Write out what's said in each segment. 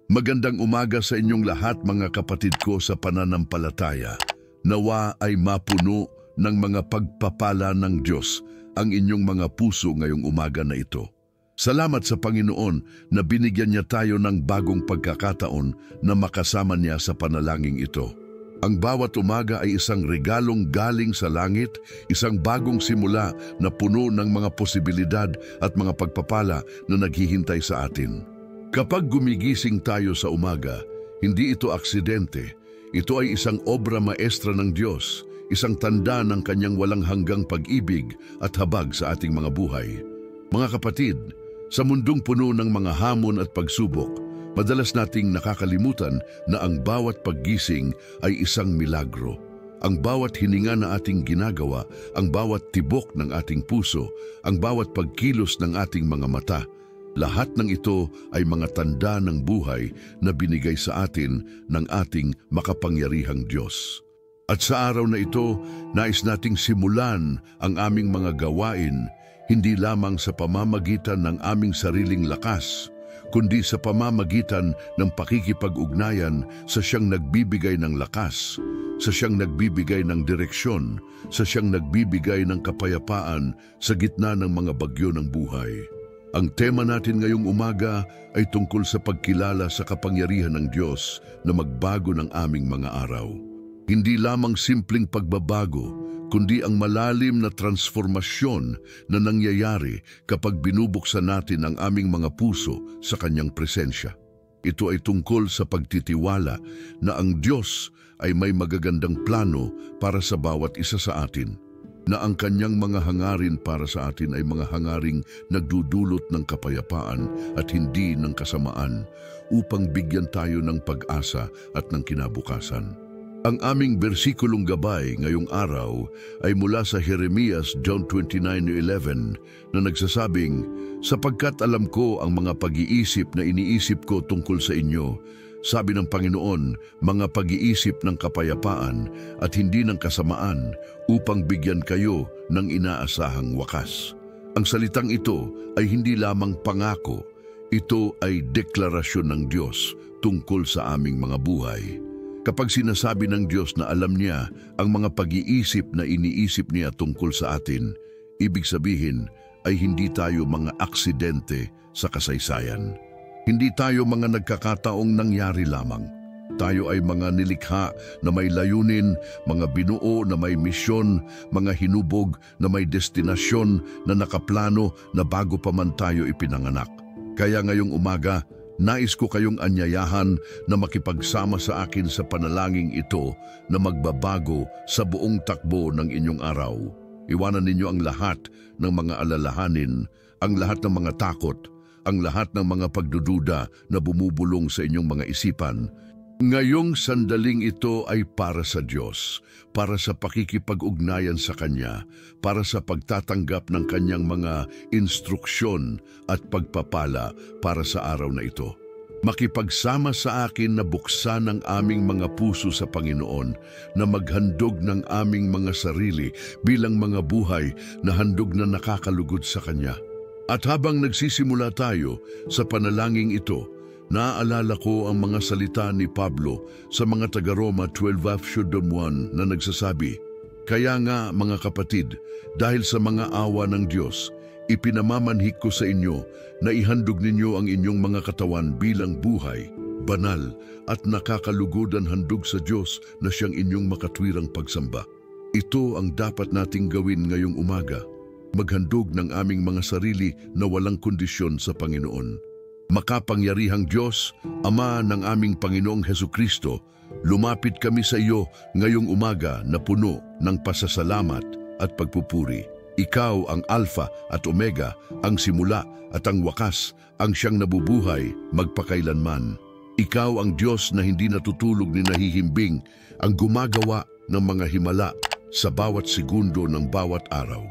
Magandang umaga sa inyong lahat mga kapatid ko sa pananampalataya. Nawa ay mapuno ng mga pagpapala ng Diyos ang inyong mga puso ngayong umaga na ito. Salamat sa Panginoon na binigyan niya tayo ng bagong pagkakataon na makasama niya sa panalangin ito. Ang bawat umaga ay isang regalong galing sa langit, isang bagong simula na puno ng mga posibilidad at mga pagpapala na naghihintay sa atin. Kapag gumigising tayo sa umaga, hindi ito aksidente. Ito ay isang obra maestra ng Diyos, isang tanda ng kanyang walang hanggang pag-ibig at habag sa ating mga buhay. Mga kapatid, sa mundong puno ng mga hamon at pagsubok, madalas nating nakakalimutan na ang bawat paggising ay isang milagro. Ang bawat hininga na ating ginagawa, ang bawat tibok ng ating puso, ang bawat pagkilos ng ating mga mata, lahat ng ito ay mga tanda ng buhay na binigay sa atin ng ating makapangyarihang Diyos. At sa araw na ito, nais nating simulan ang aming mga gawain, hindi lamang sa pamamagitan ng aming sariling lakas, kundi sa pamamagitan ng pakikipag-ugnayan sa siyang nagbibigay ng lakas, sa siyang nagbibigay ng direksyon, sa siyang nagbibigay ng kapayapaan sa gitna ng mga bagyo ng buhay. Ang tema natin ngayong umaga ay tungkol sa pagkilala sa kapangyarihan ng Diyos na magbago ng aming mga araw. Hindi lamang simpleng pagbabago, kundi ang malalim na transformasyon na nangyayari kapag binubuksan natin ang aming mga puso sa Kanyang presensya. Ito ay tungkol sa pagtitiwala na ang Diyos ay may magagandang plano para sa bawat isa sa atin, na ang kanyang mga hangarin para sa atin ay mga hangaring nagdudulot ng kapayapaan at hindi ng kasamaan upang bigyan tayo ng pag-asa at ng kinabukasan. Ang aming bersikulong gabay ngayong araw ay mula sa Jeremias 29:11 na nagsasabing, "Sapagkat alam ko ang mga pag-iisip na iniisip ko tungkol sa inyo, sabi ng Panginoon, mga pag-iisip ng kapayapaan at hindi ng kasamaan upang bigyan kayo ng inaasahang wakas." Ang salitang ito ay hindi lamang pangako, ito ay deklarasyon ng Diyos tungkol sa aming mga buhay. Kapag sinasabi ng Diyos na alam niya ang mga pag-iisip na iniisip niya tungkol sa atin, ibig sabihin ay hindi tayo mga aksidente sa kasaysayan. Hindi tayo mga nagkakataong nangyari lamang. Tayo ay mga nilikha na may layunin, mga binuo na may misyon, mga hinubog na may destinasyon na nakaplano na bago pa man tayo ipinanganak. Kaya ngayong umaga, nais ko kayong anyayahan na makipagsama sa akin sa panalangin ito na magbabago sa buong takbo ng inyong araw. Iwanan ninyo ang lahat ng mga alalahanin, ang lahat ng mga takot, ang lahat ng mga pagdududa na bumubulong sa inyong mga isipan. Ngayong sandaling ito ay para sa Diyos, para sa pakikipag-ugnayan sa Kanya, para sa pagtatanggap ng Kanyang mga instruksyon at pagpapala para sa araw na ito. Makipagsama sa akin na buksan ang aming mga puso sa Panginoon, na maghandog ng aming mga sarili bilang mga buhay na handog na nakakalugod sa Kanya. At habang nagsisimula tayo sa panalangin ito, naaalala ko ang mga salita ni Pablo sa mga taga-Roma 12:1 na nagsasabi, "Kaya nga mga kapatid, dahil sa mga awa ng Diyos, ipinamamanhik ko sa inyo na ihandog ninyo ang inyong mga katawan bilang buhay, banal at nakakalugodan handog sa Diyos na siyang inyong makatwirang pagsamba." Ito ang dapat nating gawin ngayong umaga. Maghandog ng aming mga sarili na walang kondisyon sa Panginoon. Makapangyarihang Diyos, Ama ng aming Panginoong Hesukristo, lumapit kami sa iyo ngayong umaga na puno ng pasasalamat at pagpupuri. Ikaw ang Alpha at Omega, ang simula at ang wakas, ang siyang nabubuhay magpakailanman. Ikaw ang Diyos na hindi natutulog ni nahihimbing, ang gumagawa ng mga himala sa bawat segundo ng bawat araw.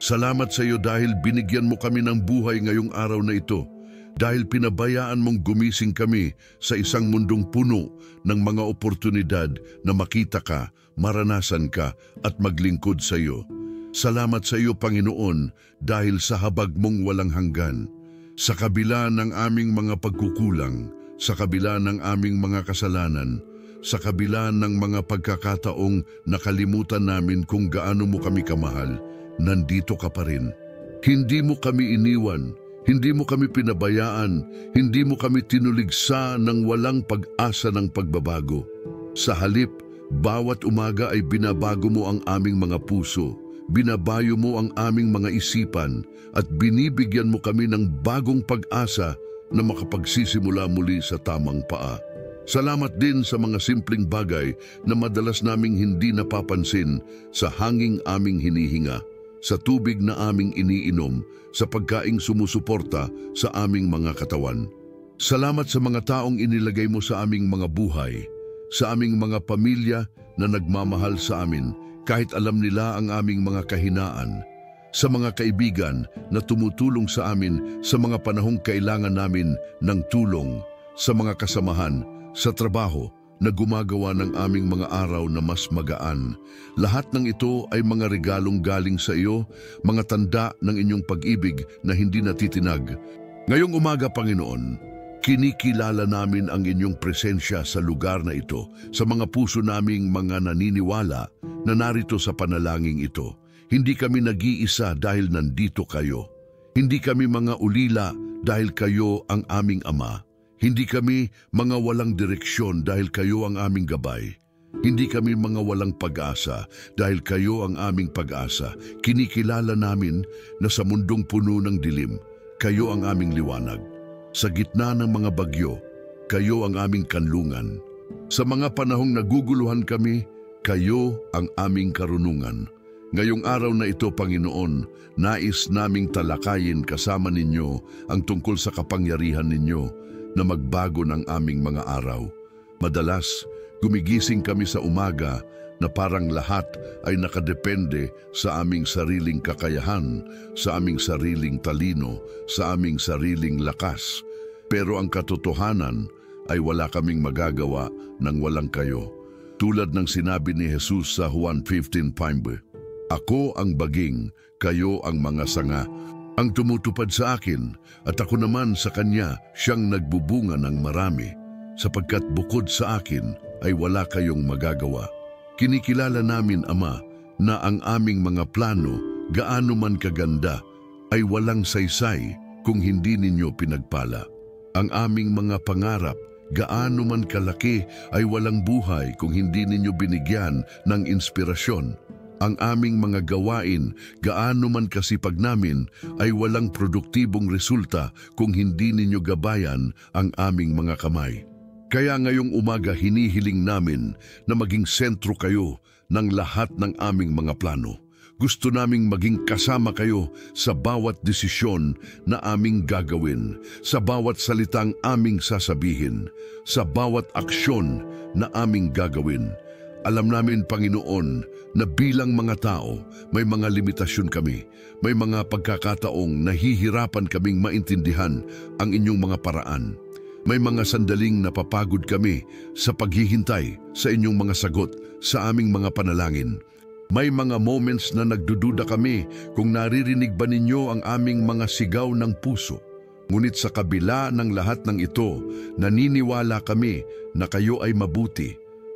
Salamat sa iyo dahil binigyan mo kami ng buhay ngayong araw na ito, dahil pinabayaan mong gumising kami sa isang mundong puno ng mga oportunidad na makita ka, maranasan ka at maglingkod sa iyo. Salamat sa iyo, Panginoon, dahil sa habag mong walang hanggan. Sa kabila ng aming mga pagkukulang, Sa kabila ng aming mga kasalanan, sa kabila ng mga pagkakataong nakalimutan namin kung gaano mo kami kamahal, nandito ka pa rin. Hindi mo kami iniwan, hindi mo kami pinabayaan, hindi mo kami tinuligsa ng walang pag-asa ng pagbabago. Sa halip, bawat umaga ay binabago mo ang aming mga puso, binabayo mo ang aming mga isipan, at binibigyan mo kami ng bagong pag-asa na makapagsisimula muli sa tamang paa. Salamat din sa mga simpleng bagay na madalas naming hindi napapansin, sa hanging aming hinihinga, sa tubig na aming iniinom, sa pagkaing sumusuporta sa aming mga katawan. Salamat sa mga taong inilagay mo sa aming mga buhay, sa aming mga pamilya na nagmamahal sa amin kahit alam nila ang aming mga kahinaan, sa mga kaibigan na tumutulong sa amin sa mga panahong kailangan namin ng tulong, sa mga kasamahan sa trabaho na gumagawa ng aming mga araw na mas magaan. Lahat ng ito ay mga regalong galing sa iyo, mga tanda ng inyong pag-ibig na hindi natitinag. Ngayong umaga, Panginoon, kinikilala namin ang inyong presensya sa lugar na ito, sa mga puso naming mga naniniwala na narito sa panalangin ito. Hindi kami nag-iisa dahil nandito kayo. Hindi kami mga ulila dahil kayo ang aming Ama. Hindi kami mga walang direksyon dahil kayo ang aming gabay. Hindi kami mga walang pag-asa dahil kayo ang aming pag-asa. Kinikilala namin na sa mundong puno ng dilim, kayo ang aming liwanag. Sa gitna ng mga bagyo, kayo ang aming kanlungan. Sa mga panahong naguguluhan kami, kayo ang aming karunungan. Ngayong araw na ito, Panginoon, nais naming talakayin kasama ninyo ang tungkol sa kapangyarihan ninyo na magbago ng aming mga araw. Madalas, gumigising kami sa umaga na parang lahat ay nakadepende sa aming sariling kakayahan, sa aming sariling talino, sa aming sariling lakas. Pero ang katotohanan ay wala kaming magagawa nang walang kayo. Tulad ng sinabi ni Jesus sa Juan 15:5, "Ako ang baging, kayo ang mga sanga. Ang tumutupad sa akin at ako naman sa kanya, siyang nagbubunga ng marami, sapagkat bukod sa akin ay wala kayong magagawa." Kinikilala namin, Ama, na ang aming mga plano, gaano man kaganda, ay walang saysay kung hindi ninyo pinagpala. Ang aming mga pangarap, gaano man kalaki, ay walang buhay kung hindi ninyo binigyan ng inspirasyon. Ang aming mga gawain, gaano man kasipag namin, ay walang produktibong resulta kung hindi ninyo gabayan ang aming mga kamay. Kaya ngayong umaga hinihiling namin na maging sentro kayo ng lahat ng aming mga plano. Gusto naming maging kasama kayo sa bawat desisyon na aming gagawin, sa bawat salitang aming sasabihin, sa bawat aksyon na aming gagawin. Alam namin, Panginoon, na bilang mga tao, may mga limitasyon kami. May mga pagkakataong nahihirapan kaming maintindihan ang inyong mga paraan. May mga sandaling napapagod kami sa paghihintay sa inyong mga sagot sa aming mga panalangin. May mga moments na nagdududa kami kung naririnig ba ninyo ang aming mga sigaw ng puso. Ngunit sa kabila ng lahat ng ito, naniniwala kami na kayo ay mabuti,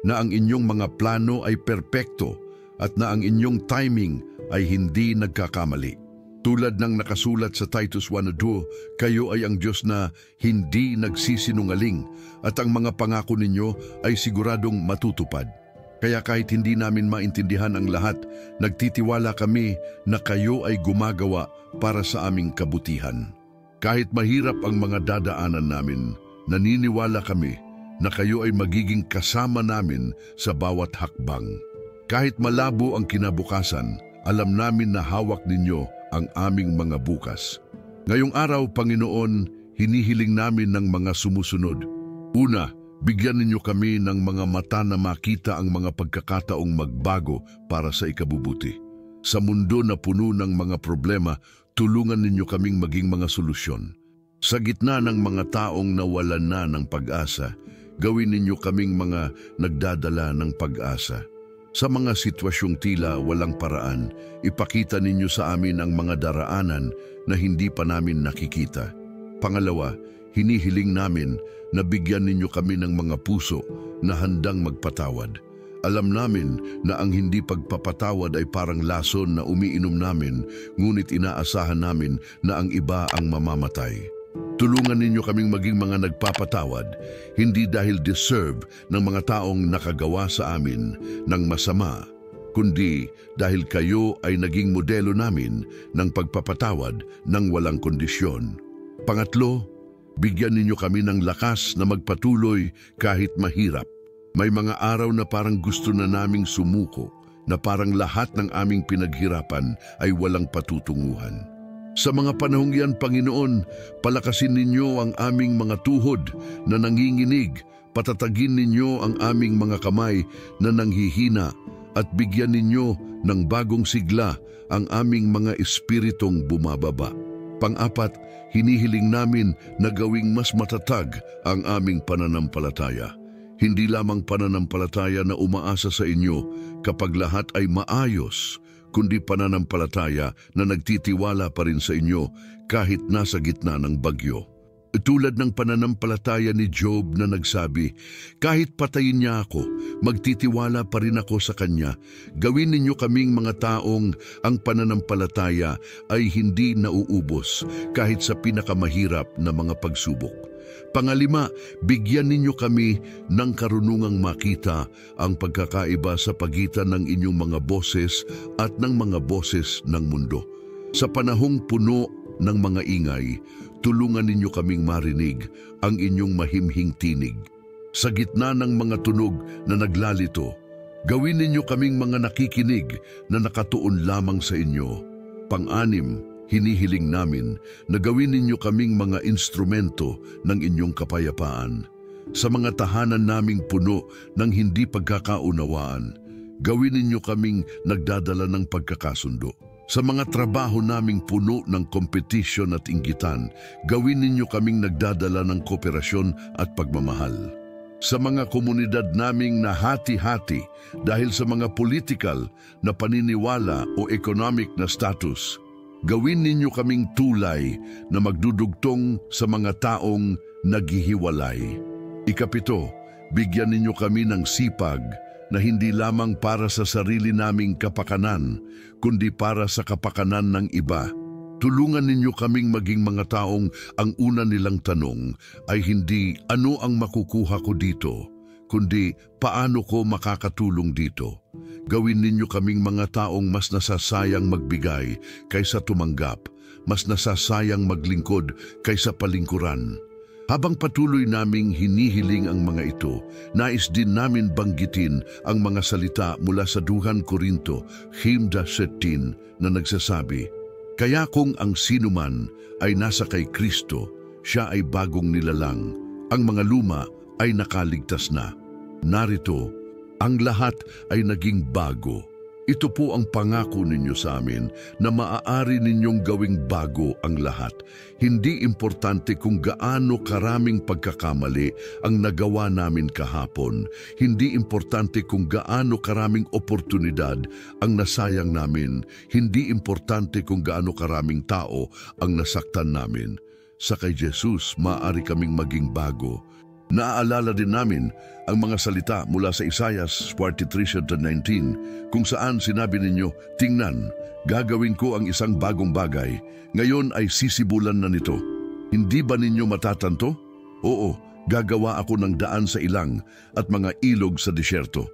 na ang inyong mga plano ay perpekto at na ang inyong timing ay hindi nagkakamali. Tulad ng nakasulat sa Titus 1:2, kayo ay ang Diyos na hindi nagsisinungaling at ang mga pangako ninyo ay siguradong matutupad. Kaya kahit hindi namin maintindihan ang lahat, nagtitiwala kami na kayo ay gumagawa para sa aming kabutihan. Kahit mahirap ang mga dadaanan namin, naniniwala kami na kayo ay magiging kasama namin sa bawat hakbang. Kahit malabo ang kinabukasan, alam namin na hawak ninyo ang aming mga bukas. Ngayong araw, Panginoon, hinihiling namin ng mga sumusunod. Una, bigyan ninyo kami ng mga mata na makita ang mga pagkakataong magbago para sa ikabubuti. Sa mundo na puno ng mga problema, tulungan ninyo kaming maging mga solusyon. Sa gitna ng mga taong nawalan na ng pag-asa, gawin ninyo kaming mga nagdadala ng pag-asa. Sa mga sitwasyong tila walang paraan, ipakita ninyo sa amin ang mga daraanan na hindi pa namin nakikita. Pangalawa, hinihiling namin na bigyan ninyo kami ng mga puso na handang magpatawad. Alam namin na ang hindi pagpapatawad ay parang lason na umiinom namin, ngunit inaasahan namin na ang iba ang mamamatay. Tulungan ninyo kaming maging mga nagpapatawad, hindi dahil deserve ng mga taong nakagawa sa amin ng masama, kundi dahil kayo ay naging modelo namin ng pagpapatawad ng walang kondisyon. Pangatlo, bigyan ninyo kami ng lakas na magpatuloy kahit mahirap. May mga araw na parang gusto na naming sumuko, na parang lahat ng aming pinaghirapan ay walang patutunguhan. Sa mga panahong yan, Panginoon, palakasin ninyo ang aming mga tuhod na nanginginig, patatagin ninyo ang aming mga kamay na nanghihina, at bigyan ninyo ng bagong sigla ang aming mga espiritong bumababa. Pang-apat, hinihiling namin na gawing mas matatag ang aming pananampalataya. Hindi lamang pananampalataya na umaasa sa inyo kapag lahat ay maayos, kundi pananampalataya na nagtitiwala pa rin sa inyo kahit nasa gitna ng bagyo. Tulad ng pananampalataya ni Job na nagsabi, kahit patayin niya ako, magtitiwala pa rin ako sa kanya. Gawin ninyo kaming mga taong ang pananampalataya ay hindi nauubos kahit sa pinakamahirap na mga pagsubok. Pangalima, bigyan ninyo kami ng karunungang makita ang pagkakaiba sa pagitan ng inyong mga boses at ng mga boses ng mundo. Sa panahong puno ng mga ingay, tulungan ninyo kaming marinig ang inyong mahimhing tinig. Sa gitna ng mga tunog na naglalito, gawin ninyo kaming mga nakikinig na nakatuon lamang sa inyo. Pang-anim, hinihiling namin na gawin ninyo kaming mga instrumento ng inyong kapayapaan. Sa mga tahanan naming puno ng hindi pagkakaunawaan, gawin ninyo kaming nagdadala ng pagkakasundo. Sa mga trabaho naming puno ng kompetisyon at inggitan, gawin ninyo kaming nagdadala ng kooperasyon at pagmamahal. Sa mga komunidad naming nahati-hati dahil sa mga political na paniniwala o economic na status, gawin ninyo kaming tulay na magdudugtong sa mga taong naghihiwalay. Ikapito, bigyan ninyo kami ng sipag na hindi lamang para sa sarili naming kapakanan, kundi para sa kapakanan ng iba. Tulungan ninyo kaming maging mga taong ang una nilang tanong ay hindi ano ang makukuha ko dito, kundi paano ko makakatulong dito. Gawin ninyo kaming mga taong mas nasasayang magbigay kaysa tumanggap, mas nasasayang maglingkod kaysa palingkuran. Habang patuloy naming hinihiling ang mga ito, nais din namin banggitin ang mga salita mula sa 2 Korinto 5:17 na nagsasabi, kaya kung ang sinuman ay nasa kay Kristo, siya ay bagong nilalang. Ang mga luma ay nakaligtas na. Narito, ang lahat ay naging bago. Ito po ang pangako ninyo sa amin na maaari ninyong gawing bago ang lahat. Hindi importante kung gaano karaming pagkakamali ang nagawa namin kahapon. Hindi importante kung gaano karaming oportunidad ang nasayang namin. Hindi importante kung gaano karaming tao ang nasaktan namin. Sa kay Jesus, maaari kaming maging bago. Naaalala din namin ang mga salita mula sa Isaiah 43:19 kung saan sinabi ninyo, tingnan, gagawin ko ang isang bagong bagay, ngayon ay sisibulan na nito. Hindi ba ninyo matatanto? Oo, gagawa ako ng daan sa ilang at mga ilog sa disyerto.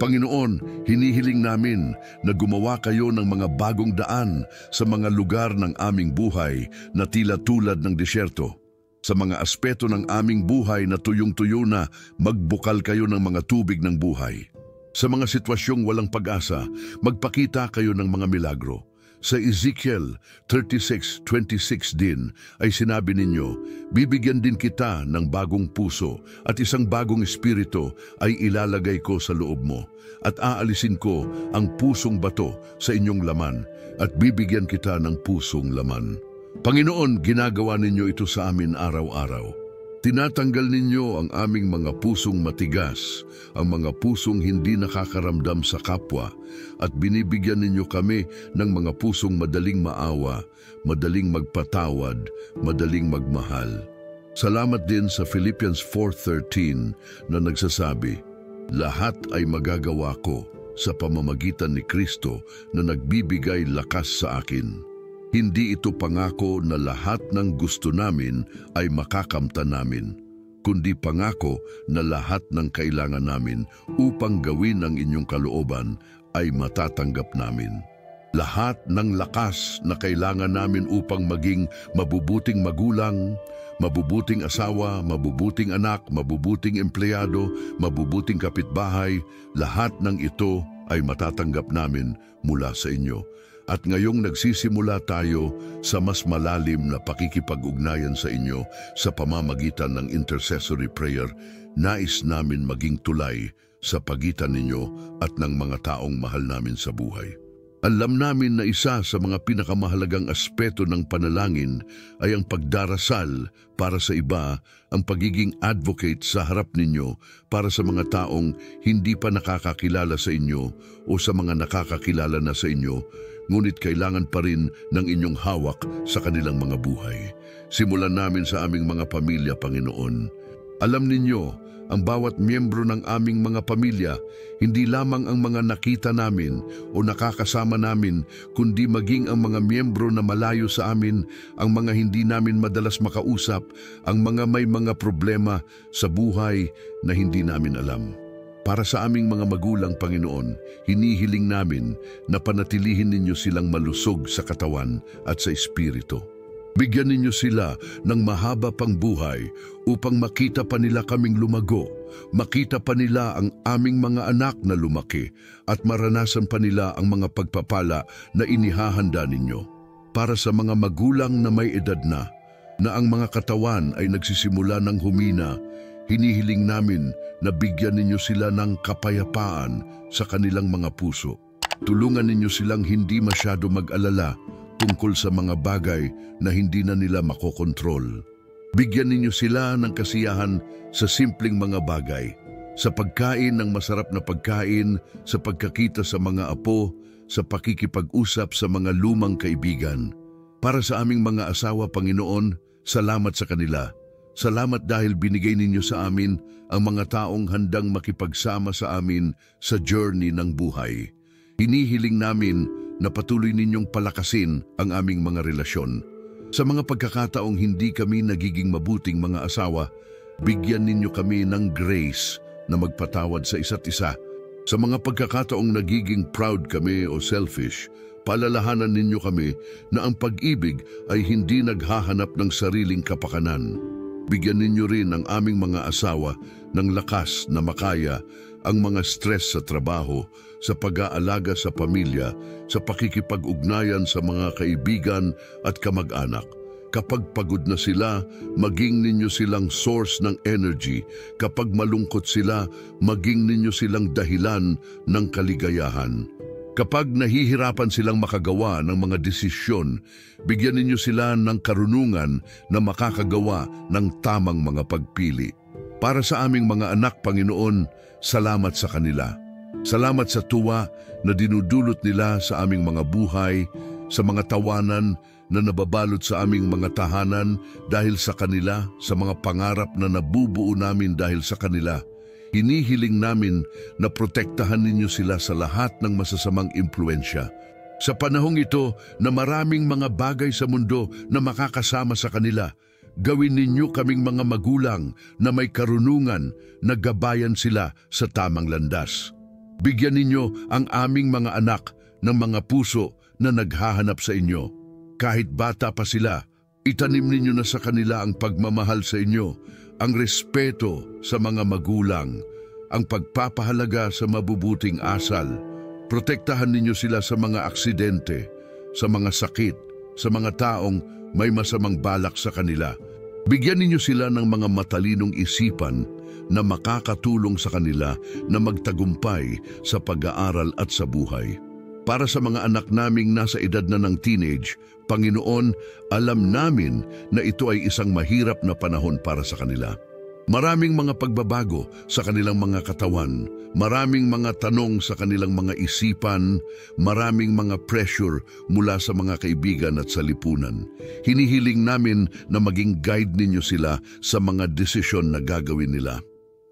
Panginoon, hinihiling namin na gumawa kayo ng mga bagong daan sa mga lugar ng aming buhay na tila tulad ng disyerto. Sa mga aspeto ng aming buhay na tuyong-tuyo na, magbukal kayo ng mga tubig ng buhay. Sa mga sitwasyong walang pag-asa, magpakita kayo ng mga milagro. Sa Ezekiel 36:26 din ay sinabi ninyo, bibigyan din kita ng bagong puso at isang bagong espiritu ay ilalagay ko sa loob mo at aalisin ko ang pusong bato sa inyong laman at bibigyan kita ng pusong laman. Panginoon, ginagawa ninyo ito sa amin araw-araw. Tinatanggal ninyo ang aming mga pusong matigas, ang mga pusong hindi nakakaramdam sa kapwa, at binibigyan ninyo kami ng mga pusong madaling maawa, madaling magpatawad, madaling magmahal. Salamat din sa Philippians 4:13 na nagsasabi, lahat ay magagawa ko sa pamamagitan ni Kristo na nagbibigay lakas sa akin. Hindi ito pangako na lahat ng gusto namin ay makakamtan namin, kundi pangako na lahat ng kailangan namin upang gawin ang inyong kalooban ay matatanggap namin. Lahat ng lakas na kailangan namin upang maging mabubuting magulang, mabubuting asawa, mabubuting anak, mabubuting empleyado, mabubuting kapitbahay, lahat ng ito ay matatanggap namin mula sa inyo. At ngayong nagsisimula tayo sa mas malalim na pakikipag-ugnayan sa inyo sa pamamagitan ng intercessory prayer, nais namin maging tulay sa pagitan ninyo at ng mga taong mahal namin sa buhay. Alam namin na isa sa mga pinakamahalagang aspeto ng panalangin ay ang pagdarasal para sa iba, ang pagiging advocate sa harap ninyo para sa mga taong hindi pa nakakakilala sa inyo o sa mga nakakakilala na sa inyo, ngunit kailangan pa rin ng inyong hawak sa kanilang mga buhay. Simulan namin sa aming mga pamilya, Panginoon. Alam ninyo, ang bawat miyembro ng aming mga pamilya, hindi lamang ang mga nakita namin o nakakasama namin, kundi maging ang mga miyembro na malayo sa amin, ang mga hindi namin madalas makausap, ang mga may mga problema sa buhay na hindi namin alam. Para sa aming mga magulang, Panginoon, hinihiling namin na panatilihin ninyo silang malusog sa katawan at sa espiritu. Bigyan ninyo sila ng mahaba pang buhay upang makita pa nila kaming lumago, makita pa nila ang aming mga anak na lumaki at maranasan pa nila ang mga pagpapala na inihahanda ninyo. Para sa mga magulang na may edad na ang mga katawan ay nagsisimula ng humina, hinihiling namin na bigyan ninyo sila ng kapayapaan sa kanilang mga puso. Tulungan ninyo silang hindi masyado mag-alala tungkol sa mga bagay na hindi na nila makokontrol. Bigyan ninyo sila ng kasiyahan sa simpleng mga bagay, sa pagkain ng masarap na pagkain, sa pagkakita sa mga apo, sa pakikipag-usap sa mga lumang kaibigan. Para sa aming mga asawa, Panginoon, salamat sa kanila. Salamat dahil binigay ninyo sa amin ang mga taong handang makipagsama sa amin sa journey ng buhay. Hinihiling namin na patuloy ninyong palakasin ang aming mga relasyon. Sa mga pagkakataong hindi kami nagiging mabuting mga asawa, bigyan ninyo kami ng grace na magpatawad sa isa't isa. Sa mga pagkakataong nagiging proud kami o selfish, paalalahanan ninyo kami na ang pag-ibig ay hindi naghahanap ng sariling kapakanan. Bigyan ninyo rin ang aming mga asawa ng lakas na makaya ang mga stress sa trabaho, sa pag-aalaga sa pamilya, sa pakikipag-ugnayan sa mga kaibigan at kamag-anak. Kapag pagod na sila, maging ninyo silang source ng energy. Kapag malungkot sila, maging ninyo silang dahilan ng kaligayahan. Kapag nahihirapan silang makagawa ng mga desisyon, bigyan ninyo sila ng karunungan na makakagawa ng tamang mga pagpili. Para sa aming mga anak, Panginoon, salamat sa kanila. Salamat sa tuwa na dinudulot nila sa aming mga buhay, sa mga tawanan na nababalot sa aming mga tahanan dahil sa kanila, sa mga pangarap na nabubuo namin dahil sa kanila. Hinihiling namin na protektahan ninyo sila sa lahat ng masasamang impluensya. Sa panahong ito na maraming mga bagay sa mundo na makakasama sa kanila, gawin ninyo kaming mga magulang na may karunungan na gabayan sila sa tamang landas. Bigyan ninyo ang aming mga anak ng mga puso na naghahanap sa inyo. Kahit bata pa sila, itanim ninyo na sa kanila ang pagmamahal sa inyo, ang respeto sa mga magulang, ang pagpapahalaga sa mabubuting asal. Protektahan ninyo sila sa mga aksidente, sa mga sakit, sa mga taong may masamang balak sa kanila. Bigyan ninyo sila ng mga matalinong isipan na makakatulong sa kanila na magtagumpay sa pag-aaral at sa buhay. Para sa mga anak naming nasa edad na ng teenage, Panginoon, alam namin na ito ay isang mahirap na panahon para sa kanila. Maraming mga pagbabago sa kanilang mga katawan, maraming mga tanong sa kanilang mga isipan, maraming mga pressure mula sa mga kaibigan at sa lipunan. Hinihiling namin na maging guide ninyo sila sa mga desisyon na gagawin nila.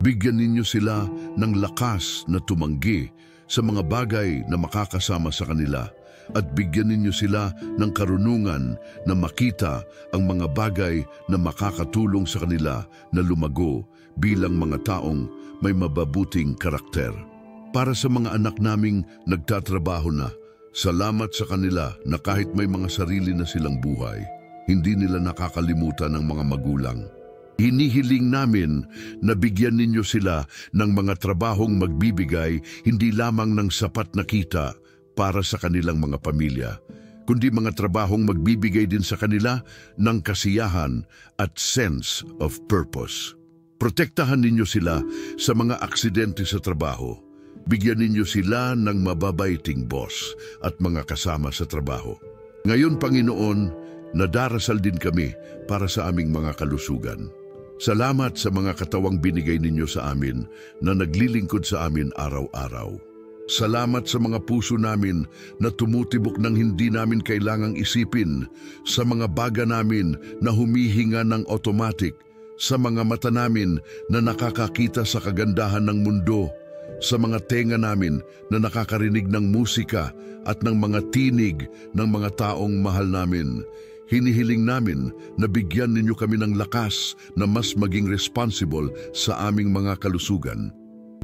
Bigyan ninyo sila ng lakas na tumanggi sa mga bagay na makakasama sa kanila at bigyan ninyo sila ng karunungan na makita ang mga bagay na makakatulong sa kanila na lumago bilang mga taong may mababuting karakter. Para sa mga anak naming nagtatrabaho na, salamat sa kanila na kahit may mga sarili na silang buhay, hindi nila nakakalimutan ng mga magulang. Hinihiling namin na bigyan ninyo sila ng mga trabahong magbibigay hindi lamang ng sapat na kita para sa kanilang mga pamilya, kundi mga trabahong magbibigay din sa kanila ng kasiyahan at sense of purpose. Protektahan ninyo sila sa mga aksidente sa trabaho. Bigyan ninyo sila ng mababaiting boss at mga kasama sa trabaho. Ngayon, Panginoon, nadarasal din kami para sa aming mga kalusugan. Salamat sa mga katawang binigay ninyo sa amin na naglilingkod sa amin araw-araw. Salamat sa mga puso namin na tumutibok ng hindi namin kailangang isipin, sa mga baga namin na humihinga ng automatic, sa mga mata namin na nakakakita sa kagandahan ng mundo, sa mga tenga namin na nakakarinig ng musika at ng mga tinig ng mga taong mahal namin. Hinihiling namin na bigyan ninyo kami ng lakas na mas maging responsible sa aming mga kalusugan.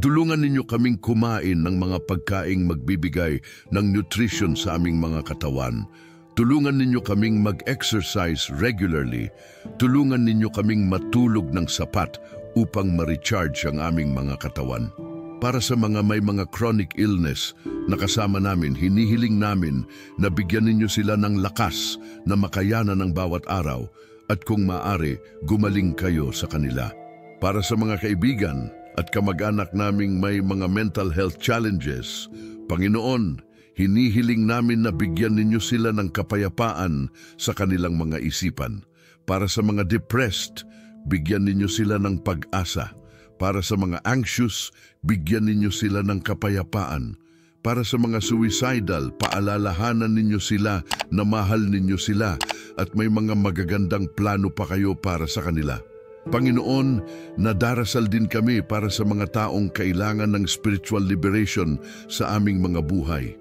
Tulungan ninyo kaming kumain ng mga pagkaing magbibigay ng nutrition sa aming mga katawan. Tulungan ninyo kaming mag-exercise regularly. Tulungan ninyo kaming matulog ng sapat upang ma-recharge ang aming mga katawan. Para sa mga may mga chronic illness na kasama namin, hinihiling namin na bigyan ninyo sila ng lakas na makayanan ng bawat araw at kung maaari, gumaling kayo sa kanila. Para sa mga kaibigan at kamag-anak naming may mga mental health challenges, Panginoon, hinihiling namin na bigyan ninyo sila ng kapayapaan sa kanilang mga isipan. Para sa mga depressed, bigyan ninyo sila ng pag-asa. Para sa mga anxious, bigyan ninyo sila ng kapayapaan. Para sa mga suicidal, paalalahanan ninyo sila na mahal ninyo sila at may mga magagandang plano pa kayo para sa kanila. Panginoon, nadarasal din kami para sa mga taong kailangan ng spiritual liberation sa aming mga buhay.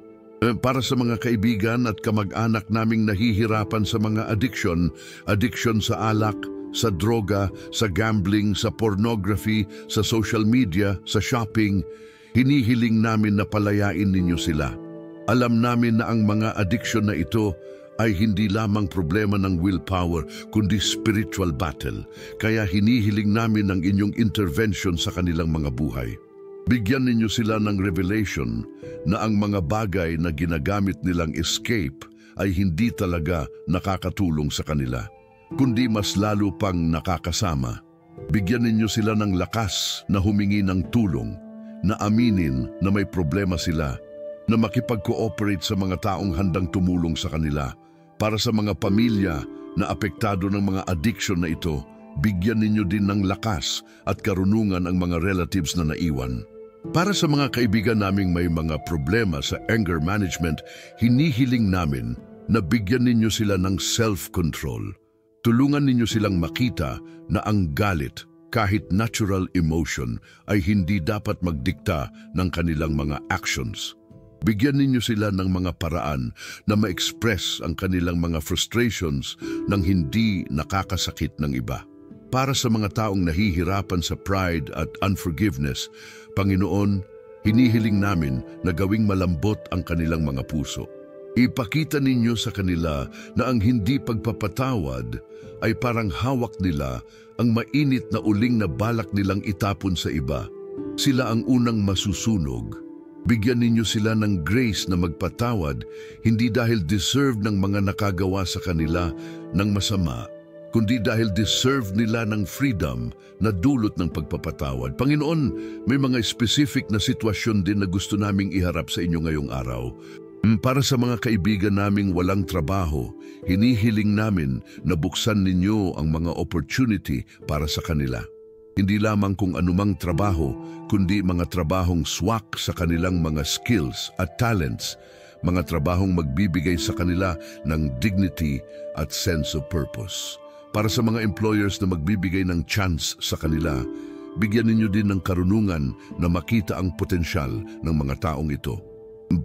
Para sa mga kaibigan at kamag-anak naming nahihirapan sa mga addiction sa alak, sa droga, sa gambling, sa pornography, sa social media, sa shopping, hinihiling namin na palayain ninyo sila. Alam namin na ang mga addiction na ito ay hindi lamang problema ng willpower, kundi spiritual battle. Kaya hinihiling namin ang inyong intervention sa kanilang mga buhay. Bigyan ninyo sila ng revelation na ang mga bagay na ginagamit nilang escape ay hindi talaga nakakatulong sa kanila, kundi mas lalo pang nakakasama. Bigyan ninyo sila ng lakas na humingi ng tulong, na aminin na may problema sila, na makipag-cooperate sa mga taong handang tumulong sa kanila. Para sa mga pamilya na apektado ng mga addiction na ito, bigyan ninyo din ng lakas at karunungan ang mga relatives na naiwan. Para sa mga kaibigan naming may mga problema sa anger management, hinihiling namin na bigyan ninyo sila ng self-control. Tulungan ninyo silang makita na ang galit, kahit natural emotion, ay hindi dapat magdikta ng kanilang mga actions. Bigyan ninyo sila ng mga paraan na ma-express ang kanilang mga frustrations nang hindi nakakasakit ng iba. Para sa mga taong nahihirapan sa pride at unforgiveness, Panginoon, hinihiling namin na gawing malambot ang kanilang mga puso. Ipakita ninyo sa kanila na ang hindi pagpapatawad ay parang hawak nila ang mainit na uling na balak nilang itapon sa iba. Sila ang unang masusunog. Bigyan ninyo sila ng grace na magpatawad, hindi dahil deserve ng mga nakagawa sa kanila ng masama, kundi dahil deserve nila ng freedom na dulot ng pagpapatawad. Panginoon, may mga specific na sitwasyon din na gusto naming iharap sa inyo ngayong araw. Para sa mga kaibigan naming walang trabaho, hinihiling namin na buksan ninyo ang mga opportunity para sa kanila. Hindi lamang kung anumang trabaho, kundi mga trabahong swak sa kanilang mga skills at talents, mga trabahong magbibigay sa kanila ng dignity at sense of purpose. Para sa mga employers na magbibigay ng chance sa kanila, bigyan ninyo din ng karunungan na makita ang potensyal ng mga taong ito.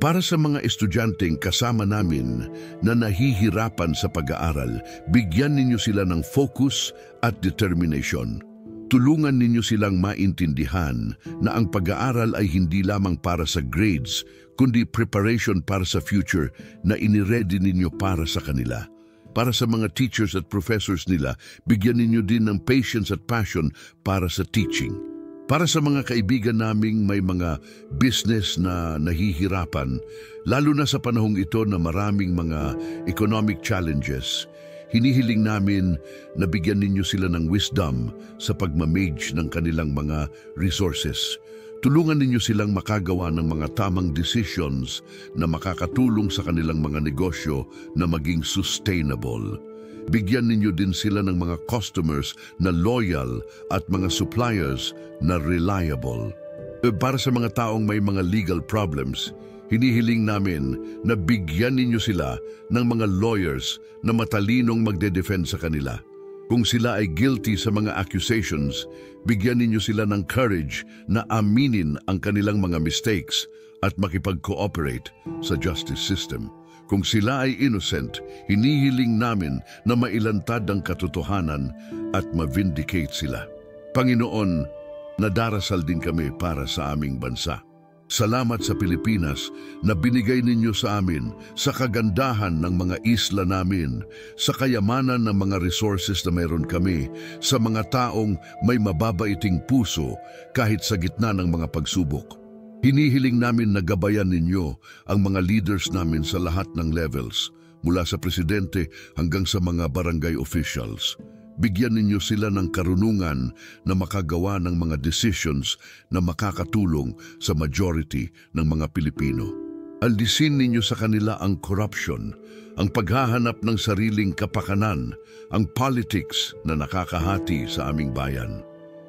Para sa mga estudyanteng kasama namin na nahihirapan sa pag-aaral, bigyan ninyo sila ng focus at determination. Tulungan ninyo silang maintindihan na ang pag-aaral ay hindi lamang para sa grades, kundi preparation para sa future na iniready ninyo para sa kanila. Para sa mga teachers at professors nila, bigyan ninyo din ng patience at passion para sa teaching. Para sa mga kaibigan naming may mga business na nahihirapan, lalo na sa panahong ito na maraming mga economic challenges, hinihiling namin na bigyan ninyo sila ng wisdom sa pagmamanage ng kanilang mga resources. Tulungan ninyo silang makagawa ng mga tamang decisions na makakatulong sa kanilang mga negosyo na maging sustainable. Bigyan ninyo din sila ng mga customers na loyal at mga suppliers na reliable. Para sa mga taong may mga legal problems, hinihiling namin na bigyan ninyo sila ng mga lawyers na matalinong magde-defend sa kanila. Kung sila ay guilty sa mga accusations, bigyan ninyo sila ng courage na aminin ang kanilang mga mistakes at makipag-cooperate sa justice system. Kung sila ay innocent, hinihiling namin na mailantad ang katotohanan at ma-vindicate sila. Panginoon, nadarasal din kami para sa aming bansa. Salamat sa Pilipinas na binigay ninyo sa amin sa kagandahan ng mga isla namin, sa kayamanan ng mga resources na mayroon kami, sa mga taong may mababaiting puso kahit sa gitna ng mga pagsubok. Hinihiling namin na gabayan ninyo ang mga leaders namin sa lahat ng levels, mula sa presidente hanggang sa mga barangay officials. Bigyan ninyo sila ng karunungan na makagawa ng mga decisions na makakatulong sa majority ng mga Pilipino. Aldisin ninyo sa kanila ang corruption, ang paghahanap ng sariling kapakanan, ang politics na nakakahati sa aming bayan.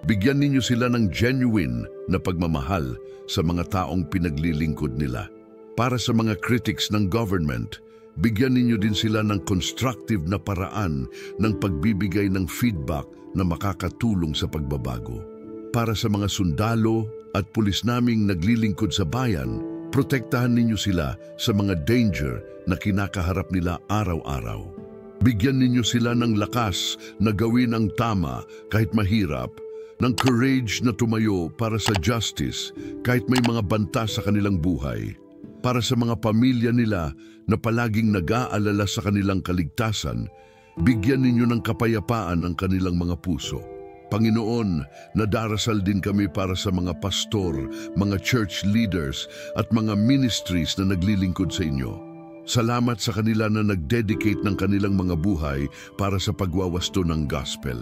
Bigyan ninyo sila ng genuine na pagmamahal sa mga taong pinaglilingkod nila. Para sa mga critics ng government, bigyan ninyo din sila ng constructive na paraan ng pagbibigay ng feedback na makakatulong sa pagbabago. Para sa mga sundalo at pulis naming naglilingkod sa bayan, protektahan ninyo sila sa mga danger na kinakaharap nila araw-araw. Bigyan ninyo sila ng lakas na gawin ang tama kahit mahirap, ng courage na tumayo para sa justice kahit may mga banta sa kanilang buhay. Para sa mga pamilya nila na palaging nag-aalala sa kanilang kaligtasan, bigyan ninyo ng kapayapaan ang kanilang mga puso. Panginoon, nadarasal din kami para sa mga pastor, mga church leaders at mga ministries na naglilingkod sa inyo. Salamat sa kanila na nag-dedicate ng kanilang mga buhay para sa pagwawasto ng gospel.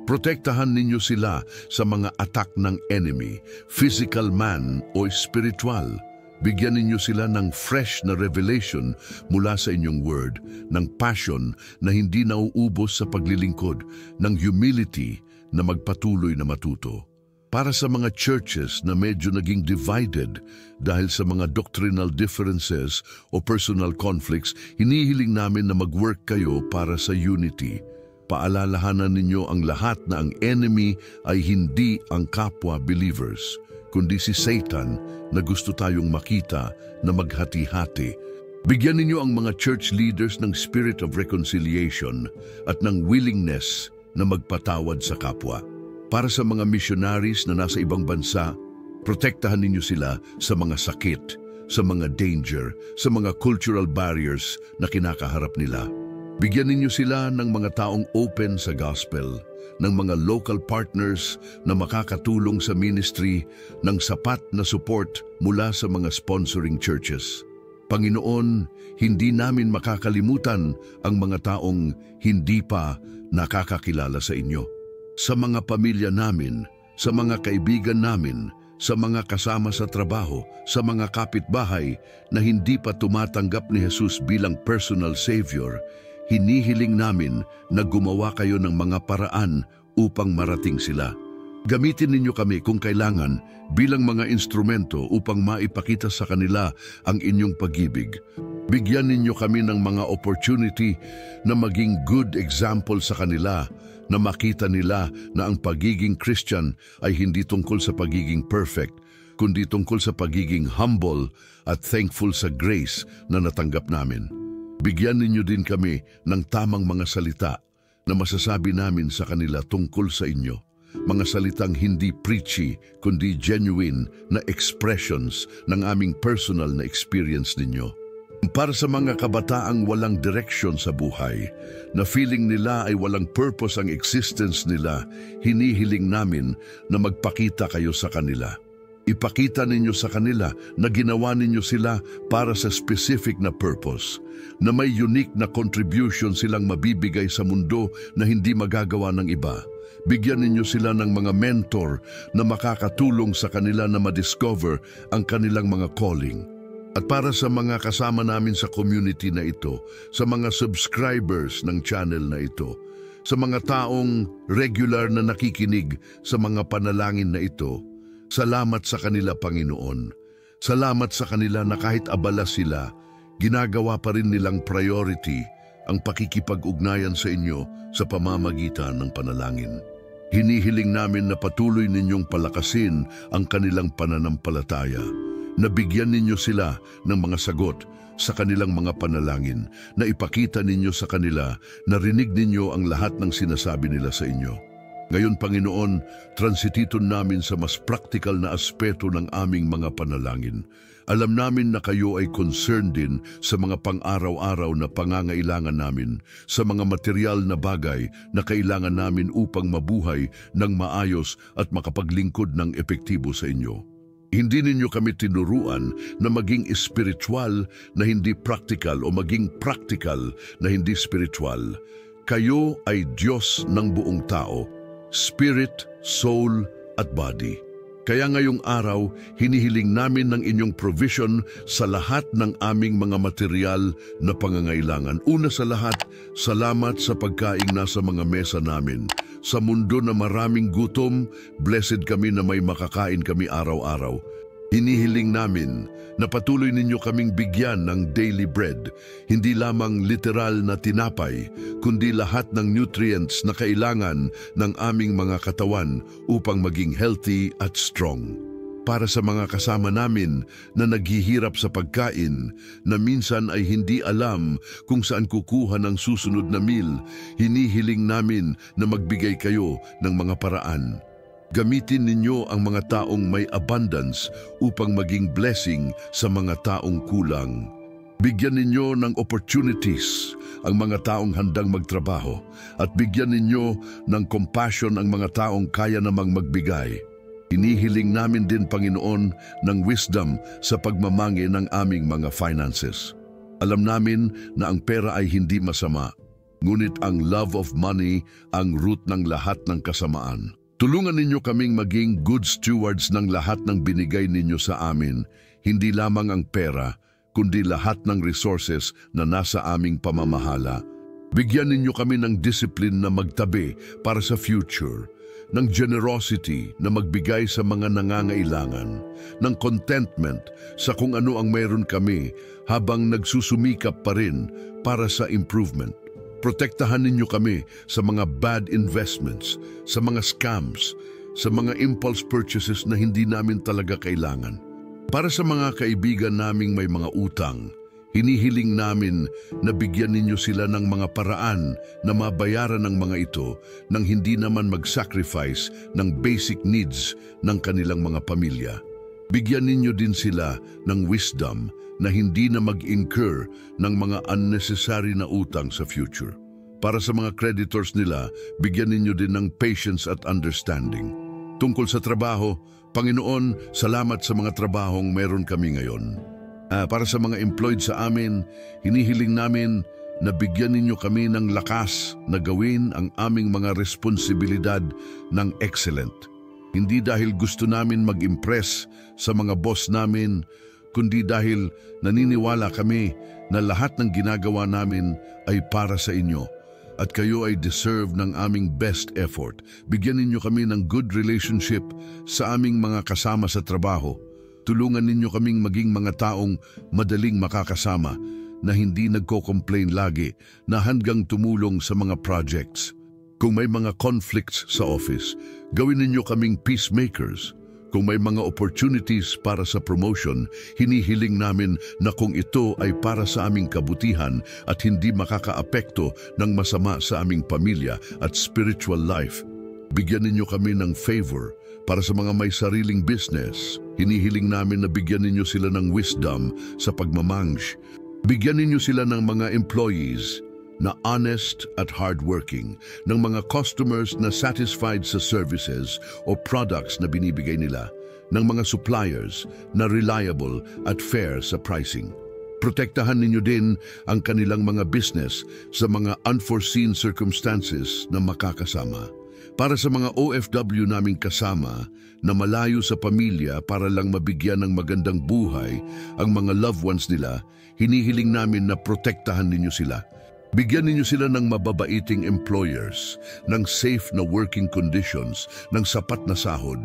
Protektahan ninyo sila sa mga attack ng enemy, physical man o spiritual. Bigyan ninyo sila ng fresh na revelation mula sa inyong word, ng passion na hindi nauubos sa paglilingkod, ng humility na magpatuloy na matuto. Para sa mga churches na medyo naging divided dahil sa mga doctrinal differences o personal conflicts, hinihiling namin na mag-work kayo para sa unity. Paalalahanan ninyo ang lahat na ang enemy ay hindi ang kapwa believers, kundi si Satan na gusto tayong makita na maghati-hati. Bigyan ninyo ang mga church leaders ng spirit of reconciliation at ng willingness na magpatawad sa kapwa. Para sa mga missionaries na nasa ibang bansa, protektahan ninyo sila sa mga sakit, sa mga danger, sa mga cultural barriers na kinakaharap nila. Bigyan ninyo sila ng mga taong open sa gospel, ng mga local partners na makakatulong sa ministry, ng sapat na support mula sa mga sponsoring churches. Panginoon, hindi namin makakalimutan ang mga taong hindi pa nakakakilala sa inyo. Sa mga pamilya namin, sa mga kaibigan namin, sa mga kasama sa trabaho, sa mga kapitbahay na hindi pa tumatanggap ni Jesus bilang personal savior, hinihiling namin na gumawa kayo ng mga paraan upang marating sila. Gamitin ninyo kami kung kailangan bilang mga instrumento upang maipakita sa kanila ang inyong pag-ibig. Bigyan ninyo kami ng mga opportunity na maging good example sa kanila, na makita nila na ang pagiging Christian ay hindi tungkol sa pagiging perfect, kundi tungkol sa pagiging humble at thankful sa grace na natanggap namin. Bigyan ninyo din kami ng tamang mga salita na masasabi namin sa kanila tungkol sa inyo. Mga salitang hindi preachy, kundi genuine na expressions ng aming personal na experience ninyo. Para sa mga kabataang walang direksyon sa buhay, na feeling nila ay walang purpose ang existence nila, hinihiling namin na magpakita kayo sa kanila. Ipakita ninyo sa kanila na ginawa ninyo sila para sa specific na purpose, na may unique na contribution silang mabibigay sa mundo na hindi magagawa ng iba. Bigyan ninyo sila ng mga mentor na makakatulong sa kanila na ma-discover ang kanilang mga calling. At para sa mga kasama namin sa community na ito, sa mga subscribers ng channel na ito, sa mga taong regular na nakikinig sa mga panalangin na ito, salamat sa kanila, Panginoon. Salamat sa kanila na kahit abala sila, ginagawa pa rin nilang priority ang pakikipag-ugnayan sa inyo sa pamamagitan ng panalangin. Hinihiling namin na patuloy ninyong palakasin ang kanilang pananampalataya, na bigyan ninyo sila ng mga sagot sa kanilang mga panalangin, na ipakita ninyo sa kanila na rinig ninyo ang lahat ng sinasabi nila sa inyo. Ngayon, Panginoon, transititon namin sa mas practical na aspeto ng aming mga panalangin. Alam namin na kayo ay concerned din sa mga pang-araw-araw na pangangailangan namin, sa mga material na bagay na kailangan namin upang mabuhay ng maayos at makapaglingkod ng epektibo sa inyo. Hindi ninyo kami tinuruan na maging espiritual na hindi practical o maging practical na hindi spiritual. Kayo ay Diyos ng buong tao, spirit, soul at body. Kaya ngayong araw, hinihiling namin ng inyong provision sa lahat ng aming mga material na pangangailangan. Una sa lahat, salamat sa pagkaing nasa mga mesa namin. Sa mundo na maraming gutom, blessed kami na may makakain kami araw-araw. Hinihiling namin na patuloy ninyo kaming bigyan ng daily bread, hindi lamang literal na tinapay, kundi lahat ng nutrients na kailangan ng aming mga katawan upang maging healthy at strong. Para sa mga kasama namin na naghihirap sa pagkain, na minsan ay hindi alam kung saan kukuha ng susunod na meal, hinihiling namin na magbigay kayo ng mga paraan. Gamitin ninyo ang mga taong may abundance upang maging blessing sa mga taong kulang. Bigyan ninyo ng opportunities ang mga taong handang magtrabaho, at bigyan ninyo ng compassion ang mga taong kaya namang magbigay. Hinihiling namin din, Panginoon, ng wisdom sa pagmamangi ng aming mga finances. Alam namin na ang pera ay hindi masama, ngunit ang love of money ang root ng lahat ng kasamaan. Tulungan ninyo kaming maging good stewards ng lahat ng binigay ninyo sa amin, hindi lamang ang pera, kundi lahat ng resources na nasa aming pamamahala. Bigyan ninyo kami ng discipline na magtabi para sa future, ng generosity na magbigay sa mga nangangailangan, ng contentment sa kung ano ang mayroon kami habang nagsusumikap pa rin para sa improvement. Protektahan ninyo kami sa mga bad investments, sa mga scams, sa mga impulse purchases na hindi namin talaga kailangan. Para sa mga kaibigan naming may mga utang, hinihiling namin na bigyan ninyo sila ng mga paraan na mabayaran ng mga ito nang hindi naman mag-sacrifice ng basic needs ng kanilang mga pamilya. Bigyan ninyo din sila ng wisdom na hindi na mag-incur ng mga unnecessary na utang sa future. Para sa mga creditors nila, bigyan ninyo din ng patience at understanding. Tungkol sa trabaho, Panginoon, salamat sa mga trabahong meron kami ngayon. Para sa mga employed sa amin, hinihiling namin na bigyan ninyo kami ng lakas na gawin ang aming mga responsibilidad ng excellent. Hindi dahil gusto namin mag-impress sa mga boss namin, kundi dahil naniniwala kami na lahat ng ginagawa namin ay para sa inyo, at kayo ay deserve ng aming best effort. Bigyan ninyo kami ng good relationship sa aming mga kasama sa trabaho. Tulungan ninyo kaming maging mga taong madaling makakasama na hindi nagko-complain lagi na hanggang tumulong sa mga projects. Kung may mga conflicts sa office, gawin ninyo kaming peacemakers. Kung may mga opportunities para sa promotion, hinihiling namin na kung ito ay para sa aming kabutihan at hindi makakaapekto ng masama sa aming pamilya at spiritual life. Bigyan ninyo kami ng favor para sa mga may sariling business. Hinihiling namin na bigyan ninyo sila ng wisdom sa pagmamanage. Bigyan ninyo sila ng mga employees na honest at hardworking, ng mga customers na satisfied sa services o products na binibigay nila, ng mga suppliers na reliable at fair sa pricing. Protektahan ninyo din ang kanilang mga business sa mga unforeseen circumstances na makakasama. Para sa mga OFW naming kasama na malayo sa pamilya para lang mabigyan ng magandang buhay ang mga loved ones nila, hinihiling namin na protektahan ninyo sila. Bigyan ninyo sila ng mababaiting employers, ng safe na working conditions, ng sapat na sahod.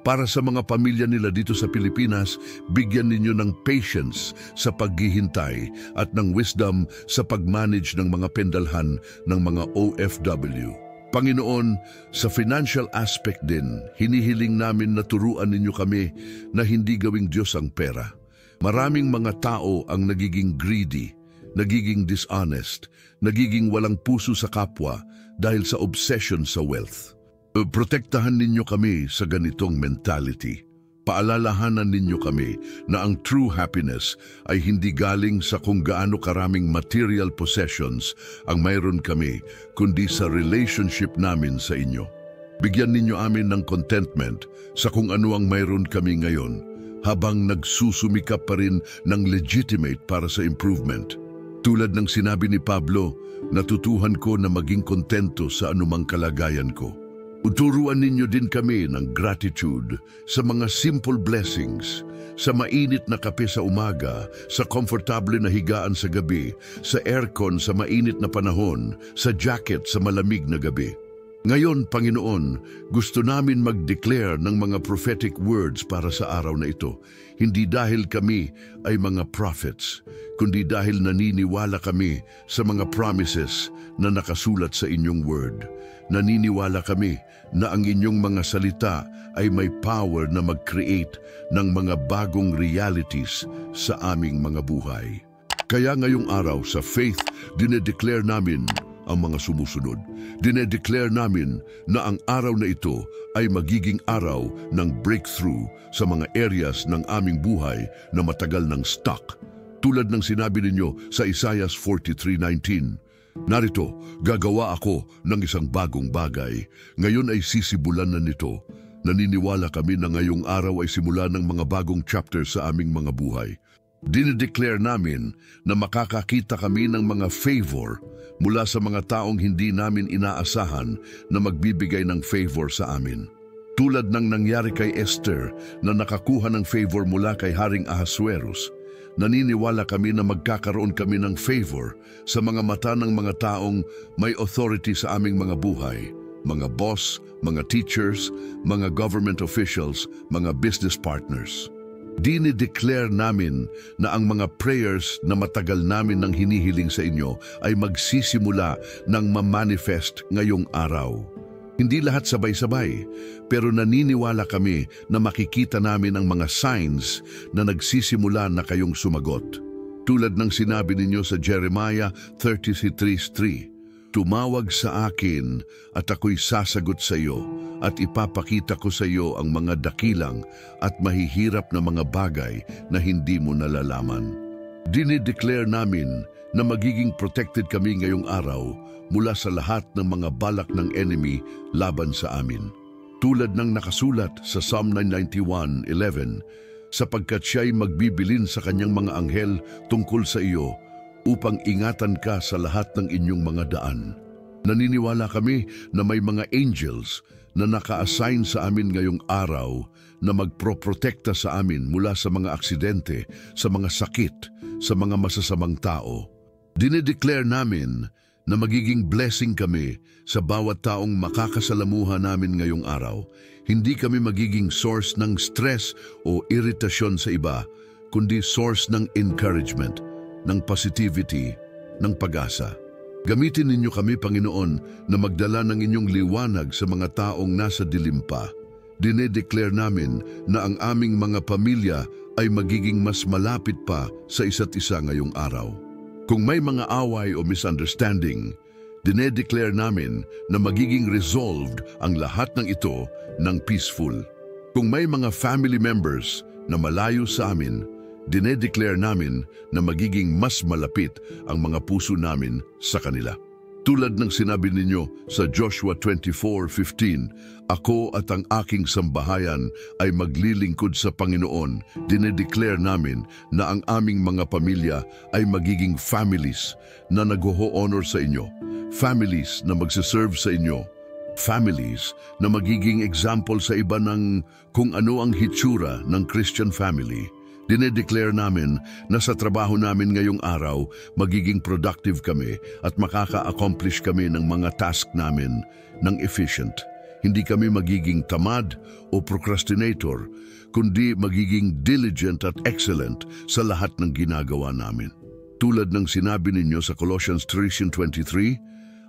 Para sa mga pamilya nila dito sa Pilipinas, bigyan ninyo ng patience sa paghihintay at ng wisdom sa pagmanage ng mga pendalhan ng mga OFW. Panginoon, sa financial aspect din, hinihiling namin na turuan ninyo kami na hindi gawing Diyos ang pera. Maraming mga tao ang nagiging greedy, nagiging dishonest, nagiging walang puso sa kapwa dahil sa obsession sa wealth. Protektahan ninyo kami sa ganitong mentality. Paalalahanan ninyo kami na ang true happiness ay hindi galing sa kung gaano karaming material possessions ang mayroon kami, kundi sa relationship namin sa inyo. Bigyan ninyo amin ng contentment sa kung ano ang mayroon kami ngayon, habang nagsusumikap pa rin ng legitimate para sa improvement. Tulad ng sinabi ni Pablo, natutuhan ko na maging kontento sa anumang kalagayan ko. Uturuan ninyo din kami ng gratitude sa mga simple blessings, sa mainit na kape sa umaga, sa komportable na higaan sa gabi, sa aircon sa mainit na panahon, sa jacket sa malamig na gabi. Ngayon, Panginoon, gusto namin mag-declare ng mga prophetic words para sa araw na ito. Hindi dahil kami ay mga prophets, kundi dahil naniniwala kami sa mga promises na nakasulat sa inyong word. Naniniwala kami na ang inyong mga salita ay may power na mag-create ng mga bagong realities sa aming mga buhay. Kaya ngayong araw sa faith, dinedeclare namin ang mga sumusunod. Dinedeclare namin na ang araw na ito ay magiging araw ng breakthrough sa mga areas ng aming buhay na matagal ng stuck. Tulad ng sinabi ninyo sa Isaiah 43:19, narito, gagawa ako ng isang bagong bagay. Ngayon ay sisibulan na nito. Naniniwala kami na ngayong araw ay simula ng mga bagong chapter sa aming mga buhay. Dinedeclare namin na makakakita kami ng mga favor mula sa mga taong hindi namin inaasahan na magbibigay ng favor sa amin. Tulad ng nangyari kay Esther na nakakuha ng favor mula kay Haring Ahasuerus, naniniwala kami na magkakaroon kami ng favor sa mga mata ng mga taong may authority sa aming mga buhay, mga boss, mga teachers, mga government officials, mga business partners. Dinideclare namin na ang mga prayers na matagal namin nang hinihiling sa inyo ay magsisimula ng ma-manifest ngayong araw. Hindi lahat sabay-sabay, pero naniniwala kami na makikita namin ang mga signs na nagsisimula na kayong sumagot. Tulad ng sinabi ninyo sa Jeremiah 33:3, tumawag sa akin at ako'y sasagot sa iyo at ipapakita ko sa iyo ang mga dakilang at mahihirap na mga bagay na hindi mo nalalaman. Dinideclare namin na magiging protected kami ngayong araw mula sa lahat ng mga balak ng enemy laban sa amin. Tulad ng nakasulat sa Psalm 91:11, sapagkat siya'y magbibilin sa kanyang mga anghel tungkol sa iyo upang ingatan ka sa lahat ng inyong mga daan. Naniniwala kami na may mga angels na naka-assign sa amin ngayong araw na magproprotekta sa amin mula sa mga aksidente, sa mga sakit, sa mga masasamang tao. Dinedeclare namin na magiging blessing kami sa bawat taong makakasalamuha namin ngayong araw. Hindi kami magiging source ng stress o iritasyon sa iba, kundi source ng encouragement, ng positivity, ng pag-asa. Gamitin ninyo kami, Panginoon, na magdala ng inyong liwanag sa mga taong nasa dilim pa. Dinedeclare namin na ang aming mga pamilya ay magiging mas malapit pa sa isa't isa ngayong araw. Kung may mga away o misunderstanding, dinedeclare namin na magiging resolved ang lahat ng ito ng peaceful. Kung may mga family members na malayo sa amin, dinedeclare namin na magiging mas malapit ang mga puso namin sa kanila. Tulad ng sinabi ninyo sa Joshua 24:15, "Ako at ang aking sambahayan ay maglilingkod sa Panginoon." Dinedeclare namin na ang aming mga pamilya ay magiging families na nag-ho-honor sa inyo, families na magsiserve sa inyo, families na magiging example sa iba ng kung ano ang hitsura ng Christian family. Dinedeclare namin na sa trabaho namin ngayong araw, magiging productive kami at makaka-accomplish kami ng mga task namin ng efficient. Hindi kami magiging tamad o procrastinator, kundi magiging diligent at excellent sa lahat ng ginagawa namin. Tulad ng sinabi ninyo sa Colossians 3:23,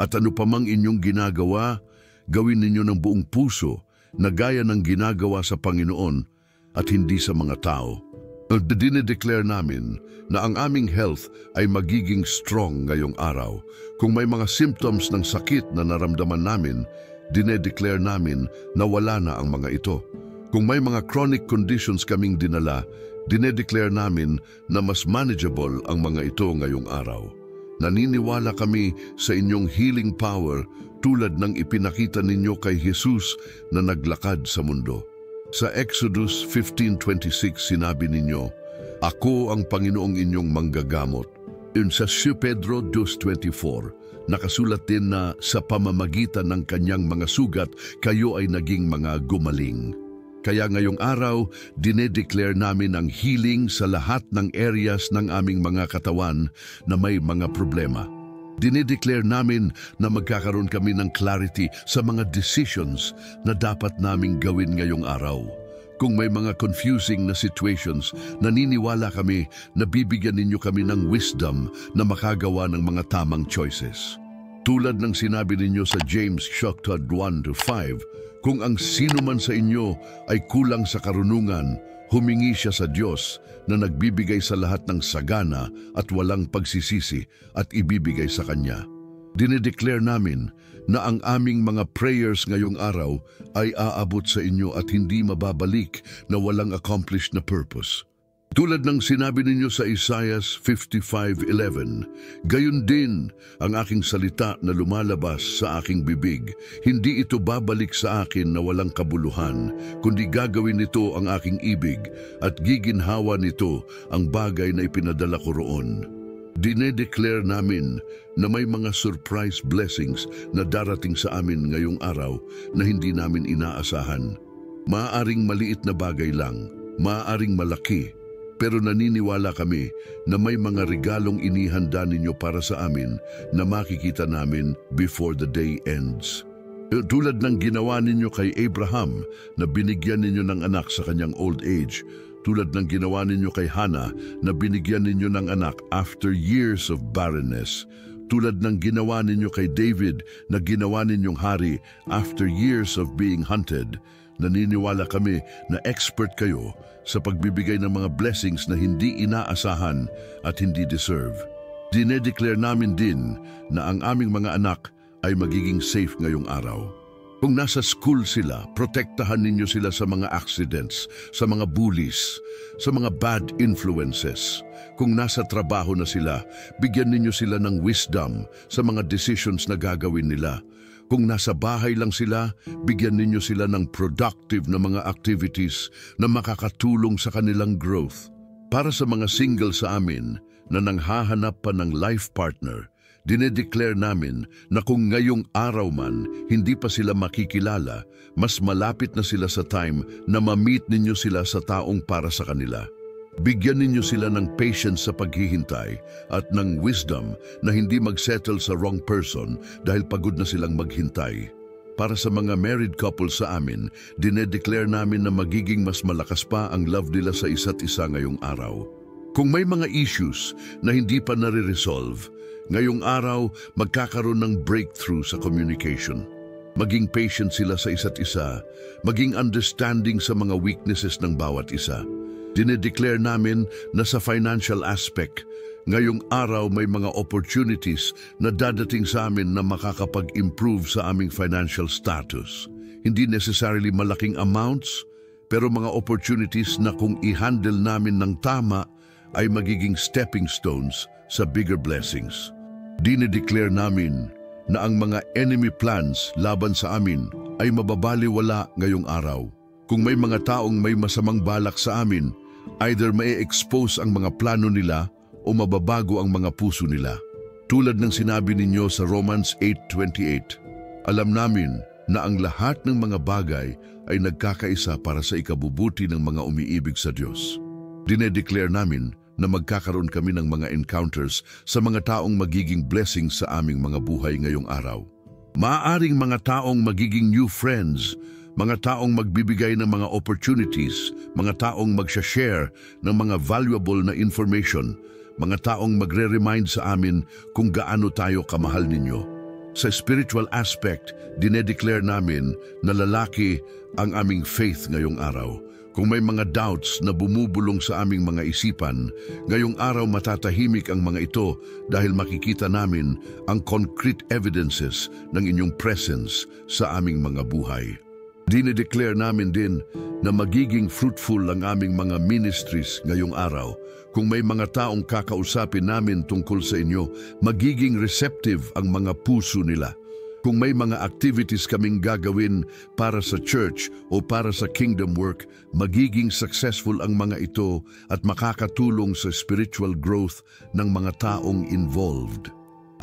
"At ano pa mang inyong ginagawa, gawin ninyo ng buong puso na gaya ng ginagawa sa Panginoon at hindi sa mga tao." Dinedeclare namin na ang aming health ay magiging strong ngayong araw. Kung may mga symptoms ng sakit na naramdaman namin, dinedeclare namin na wala na ang mga ito. Kung may mga chronic conditions kaming dinala, dinedeclare namin na mas manageable ang mga ito ngayong araw. Naniniwala kami sa inyong healing power tulad ng ipinakita ninyo kay Jesus na naglakad sa mundo. Sa Exodus 15:26 sinabi ninyo, "Ako ang Panginoong inyong manggagamot." Sa Pedro 2:24, nakasulat din na sa pamamagitan ng kanyang mga sugat, kayo ay naging mga gumaling. Kaya ngayong araw, dinedeclare namin ang healing sa lahat ng areas ng aming mga katawan na may mga problema. Dinedeclare namin na magkakaroon kami ng clarity sa mga decisions na dapat naming gawin ngayong araw. Kung may mga confusing na situations, naniniwala kami na bibigyan ninyo kami ng wisdom na makagawa ng mga tamang choices. Tulad ng sinabi ninyo sa James 1:5, "Kung ang sino man sa inyo ay kulang sa karunungan, humingi siya sa Diyos na nagbibigay sa lahat ng sagana at walang pagsisisi at ibibigay sa Kanya." Dinedeclare namin na ang aming mga prayers ngayong araw ay aabot sa inyo at hindi mababalik na walang accomplished na purpose. Tulad ng sinabi ninyo sa Isaiah 55:11, "Gayon din ang aking salita na lumalabas sa aking bibig. Hindi ito babalik sa akin na walang kabuluhan, kundi gagawin nito ang aking ibig at giginhawa nito ang bagay na ipinadala ko roon." Dinedeclare namin na may mga surprise blessings na darating sa amin ngayong araw na hindi namin inaasahan. Maaaring maliit na bagay lang, maaaring malaki, pero naniniwala kami na may mga regalong inihanda ninyo para sa amin na makikita namin before the day ends. Tulad ng ginawa ninyo kay Abraham na binigyan ninyo ng anak sa kanyang old age, tulad ng ginawa ninyo kay Hannah na binigyan ninyo ng anak after years of barrenness, tulad ng ginawa ninyo kay David na ginawa ninyong hari after years of being hunted. Naniniwala kami na expert kayo sa pagbibigay ng mga blessings na hindi inaasahan at hindi deserve. Dinedeclare namin din na ang aming mga anak ay magiging safe ngayong araw. Kung nasa school sila, protektahan ninyo sila sa mga accidents, sa mga bullies, sa mga bad influences. Kung nasa trabaho na sila, bigyan ninyo sila ng wisdom sa mga decisions na gagawin nila. Kung nasa bahay lang sila, bigyan ninyo sila ng productive na mga activities na makakatulong sa kanilang growth. Para sa mga single sa amin na nanghahanap pa ng life partner, dinedeclare namin na kung ngayong araw man hindi pa sila makikilala, mas malapit na sila sa time na ma-meet ninyo sila sa taong para sa kanila. Bigyan ninyo sila ng patience sa paghihintay at ng wisdom na hindi mag-settle sa wrong person dahil pagod na silang maghintay. Para sa mga married couple sa amin, dinedeclare namin na magiging mas malakas pa ang love nila sa isa't isa ngayong araw. Kung may mga issues na hindi pa nare-resolve, ngayong araw magkakaroon ng breakthrough sa communication. Maging patient sila sa isa't isa, maging understanding sa mga weaknesses ng bawat isa. Dinedeclare namin na sa financial aspect, ngayong araw may mga opportunities na dadating sa amin na makakapag-improve sa aming financial status. Hindi necessarily malaking amounts, pero mga opportunities na kung i-handle namin ng tama ay magiging stepping stones sa bigger blessings. Dinedeclare namin na ang mga enemy plans laban sa amin ay mababaliwala ngayong araw. Kung may mga taong may masamang balak sa amin, either mai-expose ang mga plano nila o mababago ang mga puso nila. Tulad ng sinabi ninyo sa Romans 8:28, alam namin na ang lahat ng mga bagay ay nagkakaisa para sa ikabubuti ng mga umiibig sa Diyos. Dinedeclare namin na magkakaroon kami ng mga encounters sa mga taong magiging blessing sa aming mga buhay ngayong araw. Maaaring mga taong magiging new friends, mga taong magbibigay ng mga opportunities, mga taong magsha-share ng mga valuable na information, mga taong magre-remind sa amin kung gaano tayo kamahal ninyo. Sa spiritual aspect, dinedeclare namin na lalaki ang aming faith ngayong araw. Kung may mga doubts na bumubulong sa aming mga isipan, ngayong araw matatahimik ang mga ito dahil makikita namin ang concrete evidences ng inyong presence sa aming mga buhay. Dinedeclare namin din na magiging fruitful ang aming mga ministries ngayong araw. Kung may mga taong kakausapin namin tungkol sa inyo, magiging receptive ang mga puso nila. Kung may mga activities kaming gagawin para sa church o para sa kingdom work, magiging successful ang mga ito at makakatulong sa spiritual growth ng mga taong involved.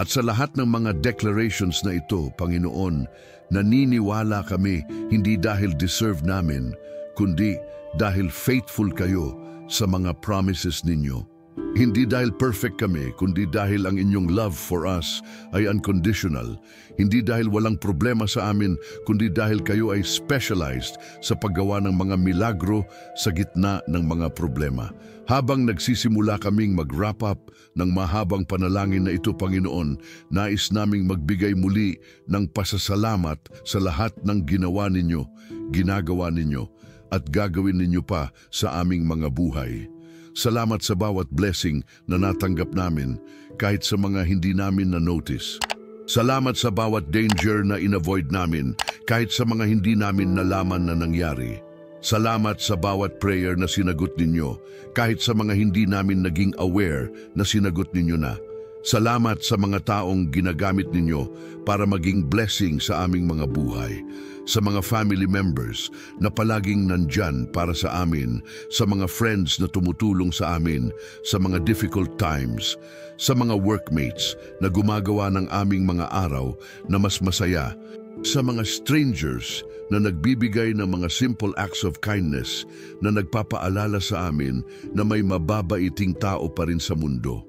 At sa lahat ng mga declarations na ito, Panginoon, naniniwala kami hindi dahil deserve namin, kundi dahil faithful kayo sa mga promises ninyo. Hindi dahil perfect kami, kundi dahil ang inyong love for us ay unconditional. Hindi dahil walang problema sa amin, kundi dahil kayo ay specialized sa paggawa ng mga milagro sa gitna ng mga problema. Habang nagsisimula kaming mag-wrap up ng mahabang panalangin na ito, Panginoon, nais naming magbigay muli ng pasasalamat sa lahat ng ginawa ninyo, ginagawa ninyo, at gagawin ninyo pa sa aming mga buhay. Salamat sa bawat blessing na natanggap namin kahit sa mga hindi namin na-notice. Salamat sa bawat danger na in-avoid namin kahit sa mga hindi namin nalaman na nangyari. Salamat sa bawat prayer na sinagot ninyo kahit sa mga hindi namin naging aware na sinagot ninyo na. Salamat sa mga taong ginagamit ninyo para maging blessing sa aming mga buhay. Sa mga family members na palaging nandyan para sa amin, sa mga friends na tumutulong sa amin sa mga difficult times, sa mga workmates na gumagawa ng aming mga araw na mas masaya, sa mga strangers na nagbibigay ng mga simple acts of kindness na nagpapaalala sa amin na may mababaiting tao pa rin sa mundo.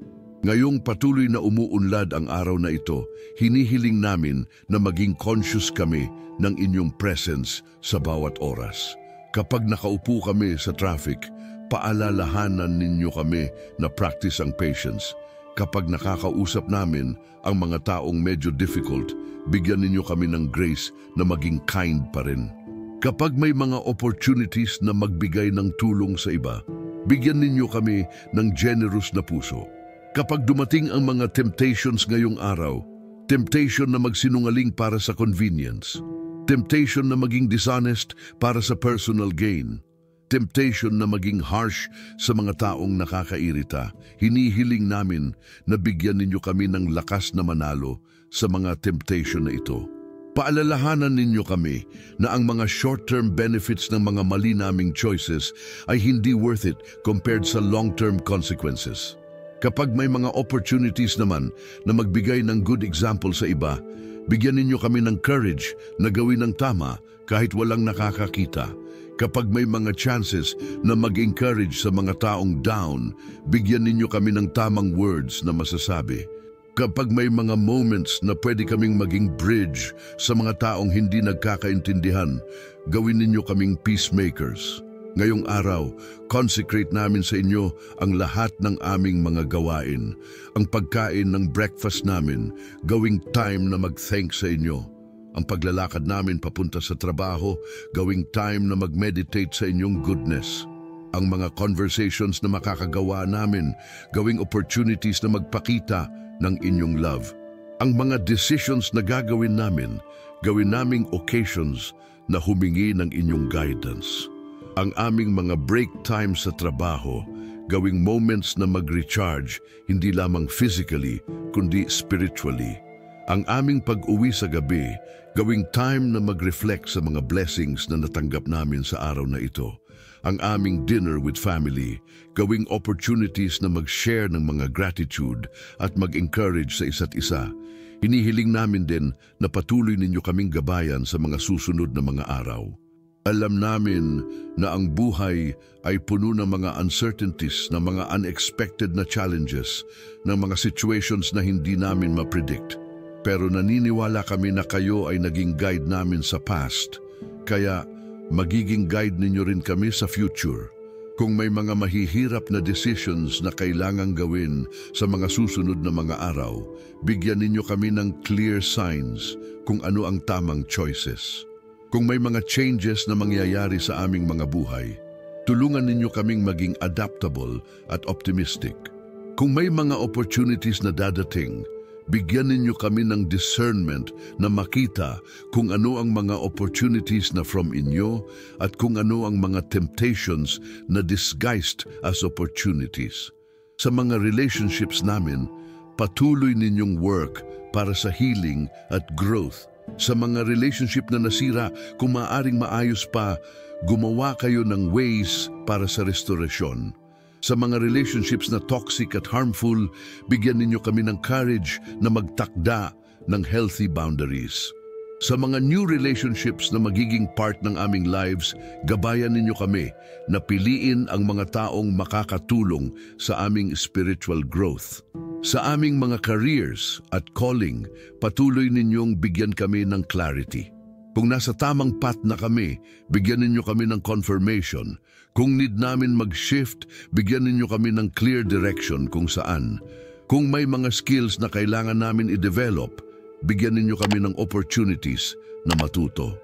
Ngayong patuloy na umuunlad ang araw na ito, hinihiling namin na maging conscious kami ng inyong presence sa bawat oras. Kapag nakaupo kami sa traffic, paalalahanan ninyo kami na practice ang patience. Kapag nakakausap namin ang mga taong medyo difficult, bigyan ninyo kami ng grace na maging kind pa rin. Kapag may mga opportunities na magbigay ng tulong sa iba, bigyan ninyo kami ng generous na puso. Kapag dumating ang mga temptations ngayong araw, temptation na magsinungaling para sa convenience, temptation na maging dishonest para sa personal gain, temptation na maging harsh sa mga taong nakakairita, hinihiling namin na bigyan ninyo kami ng lakas na manalo sa mga temptation na ito. Paalalahanan ninyo kami na ang mga short-term benefits ng mga mali naming choices ay hindi worth it compared sa long-term consequences. Kapag may mga opportunities naman na magbigay ng good example sa iba, bigyan ninyo kami ng courage na gawin ng tama kahit walang nakakakita. Kapag may mga chances na mag-encourage sa mga taong down, bigyan ninyo kami ng tamang words na masasabi. Kapag may mga moments na pwede kaming maging bridge sa mga taong hindi nagkakaintindihan, gawin ninyo kaming peacemakers. Ngayong araw, consecrate namin sa inyo ang lahat ng aming mga gawain. Ang pagkain ng breakfast namin, gawing time na mag-thank sa inyo. Ang paglalakad namin papunta sa trabaho, gawing time na mag-meditate sa inyong goodness. Ang mga conversations na makakagawa namin, gawing opportunities na magpakita ng inyong love. Ang mga decisions na gagawin namin, gawin naming occasions na humingi ng inyong guidance. Ang aming mga break time sa trabaho, gawing moments na mag-recharge, hindi lamang physically, kundi spiritually. Ang aming pag-uwi sa gabi, gawing time na mag-reflect sa mga blessings na natanggap namin sa araw na ito. Ang aming dinner with family, gawing opportunities na mag-share ng mga gratitude at mag-encourage sa isa't isa. Hinihiling namin din na patuloy ninyo kaming gabayan sa mga susunod na mga araw. Alam namin na ang buhay ay puno ng mga uncertainties, na mga unexpected na challenges, ng mga situations na hindi namin ma-predict. Pero naniniwala kami na kayo ay naging guide namin sa past, kaya magiging guide ninyo rin kami sa future. Kung may mga mahihirap na decisions na kailangang gawin sa mga susunod na mga araw, bigyan ninyo kami ng clear signs kung ano ang tamang choices. Kung may mga changes na mangyayari sa aming mga buhay, tulungan ninyo kaming maging adaptable at optimistic. Kung may mga opportunities na dadating, bigyan ninyo kami ng discernment na makita kung ano ang mga opportunities na from inyo at kung ano ang mga temptations na disguised as opportunities. Sa mga relationships namin, patuloy ninyong work para sa healing at growth. Sa mga relationship na nasira, kung maaaring maayos pa, gumawa kayo ng ways para sa restorasyon. Sa mga relationships na toxic at harmful, bigyan ninyo kami ng courage na magtakda ng healthy boundaries. Sa mga new relationships na magiging part ng aming lives, gabayan ninyo kami na piliin ang mga taong makakatulong sa aming spiritual growth. Sa aming mga careers at calling, patuloy ninyong bigyan kami ng clarity. Kung nasa tamang path na kami, bigyan ninyo kami ng confirmation. Kung need namin mag-shift, bigyan ninyo kami ng clear direction kung saan. Kung may mga skills na kailangan namin i-develop, bigyan ninyo kami ng opportunities na matuto.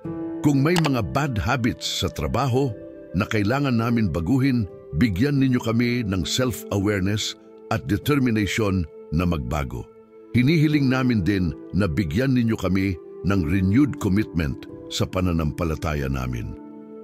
Kung may mga bad habits sa trabaho na kailangan namin baguhin, bigyan ninyo kami ng self-awareness at determination na magbago. Hinihiling namin din na bigyan ninyo kami ng renewed commitment sa pananampalataya namin.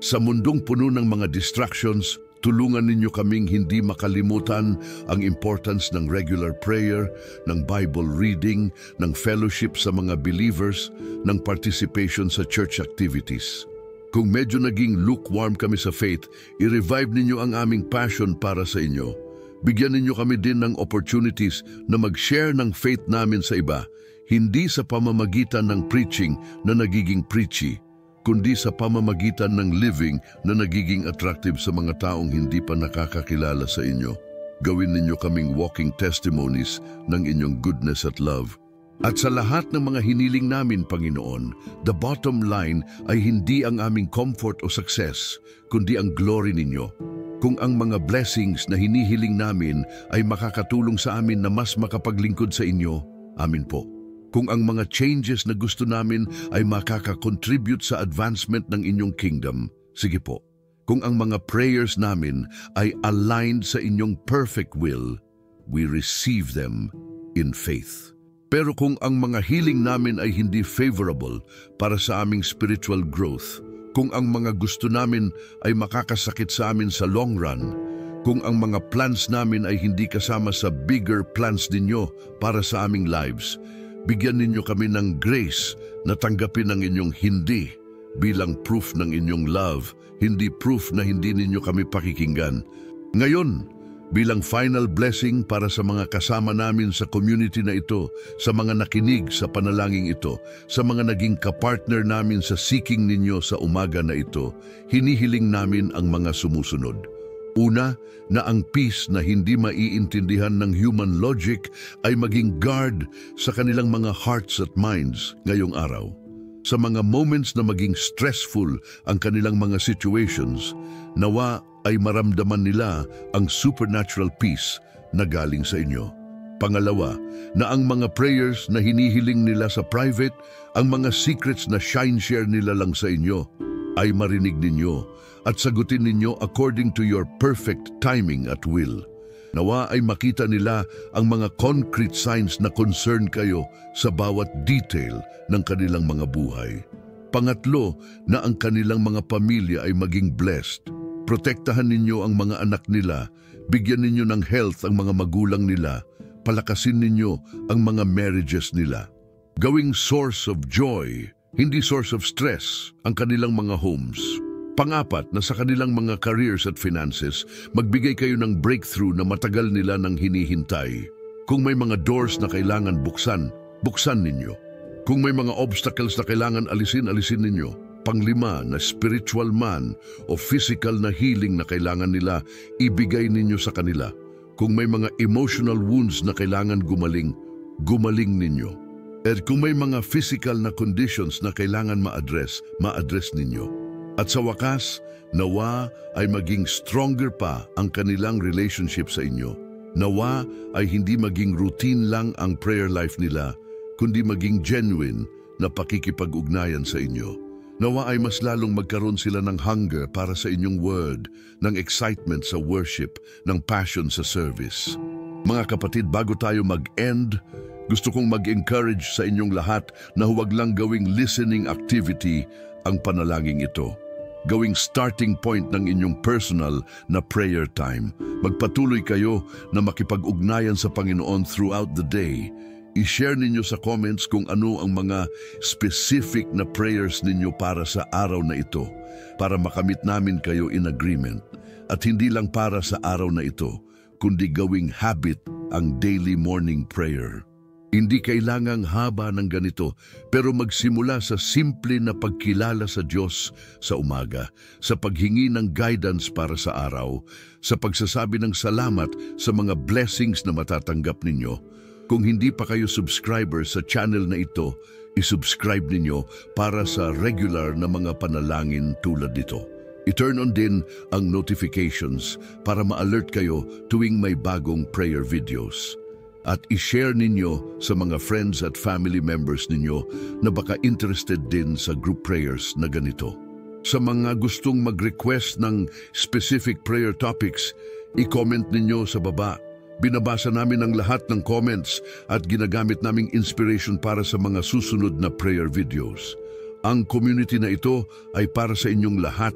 Sa mundong puno ng mga distractions, tulungan ninyo kaming hindi makalimutan ang importance ng regular prayer, ng Bible reading, ng fellowship sa mga believers, ng participation sa church activities. Kung medyo naging lukewarm kami sa faith, i-revive ninyo ang aming passion para sa inyo. Bigyan ninyo kami din ng opportunities na mag-share ng faith namin sa iba, hindi sa pamamagitan ng preaching na nagiging preachy, kundi sa pamamagitan ng living na nagiging attractive sa mga taong hindi pa nakakakilala sa inyo. Gawin ninyo kaming walking testimonies ng inyong goodness at love. At sa lahat ng mga hiniling namin, Panginoon, the bottom line ay hindi ang aming comfort o success, kundi ang glory ninyo. Kung ang mga blessings na hinihiling namin ay makakatulong sa amin na mas makapaglingkod sa inyo, amin po. Kung ang mga changes na gusto namin ay makakakontribute sa advancement ng inyong kingdom, sige po. Kung ang mga prayers namin ay aligned sa inyong perfect will, we receive them in faith. Pero kung ang mga healing namin ay hindi favorable para sa aming spiritual growth, kung ang mga gusto namin ay makakasakit sa amin sa long run, kung ang mga plans namin ay hindi kasama sa bigger plans ninyo para sa aming lives, bigyan ninyo kami ng grace na tanggapin ang inyong hindi bilang proof ng inyong love, hindi proof na hindi ninyo kami pakikinggan. Ngayon, Bilang final blessing para sa mga kasama namin sa community na ito, sa mga nakinig sa panalangin ito, sa mga naging kapartner namin sa seeking ninyo sa umaga na ito, hinihiling namin ang mga sumusunod. Una, na ang peace na hindi maiintindihan ng human logic ay maging guard sa kanilang mga hearts at minds ngayong araw. Sa mga moments na maging stressful ang kanilang mga situations, nawa ay maramdaman nila ang supernatural peace na galing sa inyo. Pangalawa, na ang mga prayers na hinihiling nila sa private, ang mga secrets na share nila lang sa inyo, ay marinig ninyo at sagutin ninyo according to your perfect timing at will. Nawa ay makita nila ang mga concrete signs na concern kayo sa bawat detail ng kanilang mga buhay. Pangatlo, na ang kanilang mga pamilya ay maging blessed. Protektahan ninyo ang mga anak nila, bigyan ninyo ng health ang mga magulang nila, palakasin ninyo ang mga marriages nila. Gawing source of joy, hindi source of stress, ang kanilang mga homes. Pangapat, na sa kanilang mga careers at finances, magbigay kayo ng breakthrough na matagal nila nang hinihintay. Kung may mga doors na kailangan buksan, buksan ninyo. Kung may mga obstacles na kailangan alisin ninyo. Panglima, na spiritual man o physical na healing na kailangan nila, ibigay ninyo sa kanila. Kung may mga emotional wounds na kailangan gumaling, gumaling ninyo. At kung may mga physical na conditions na kailangan ma-address ninyo. At sa wakas, nawa ay maging stronger pa ang kanilang relationship sa inyo. Nawa ay hindi maging routine lang ang prayer life nila, kundi maging genuine na pakikipag-ugnayan sa inyo. Nawa ay mas lalong magkaroon sila ng hunger para sa inyong word, ng excitement sa worship, ng passion sa service. Mga kapatid, bago tayo mag-end, gusto kong mag-encourage sa inyong lahat na huwag lang gawing listening activity ang panalangin ito. Gawing starting point ng inyong personal na prayer time. Magpatuloy kayo na makipag-ugnayan sa Panginoon throughout the day. I-share ninyo sa comments kung ano ang mga specific na prayers ninyo para sa araw na ito, para makamit namin kayo in agreement. At hindi lang para sa araw na ito, kundi gawing habit ang daily morning prayer. Hindi kailangang haba ng ganito, pero magsimula sa simple na pagkilala sa Diyos sa umaga, sa paghingi ng guidance para sa araw, sa pagsasabi ng salamat sa mga blessings na matatanggap ninyo. Kung hindi pa kayo subscriber sa channel na ito, isubscribe ninyo para sa regular na mga panalangin tulad nito. I-turn on din ang notifications para ma-alert kayo tuwing may bagong prayer videos. At i-share ninyo sa mga friends at family members ninyo na baka interested din sa group prayers na ganito. Sa mga gustong mag-request ng specific prayer topics, i-comment ninyo sa baba. Binabasa namin ang lahat ng comments at ginagamit naming inspiration para sa mga susunod na prayer videos. Ang community na ito ay para sa inyong lahat,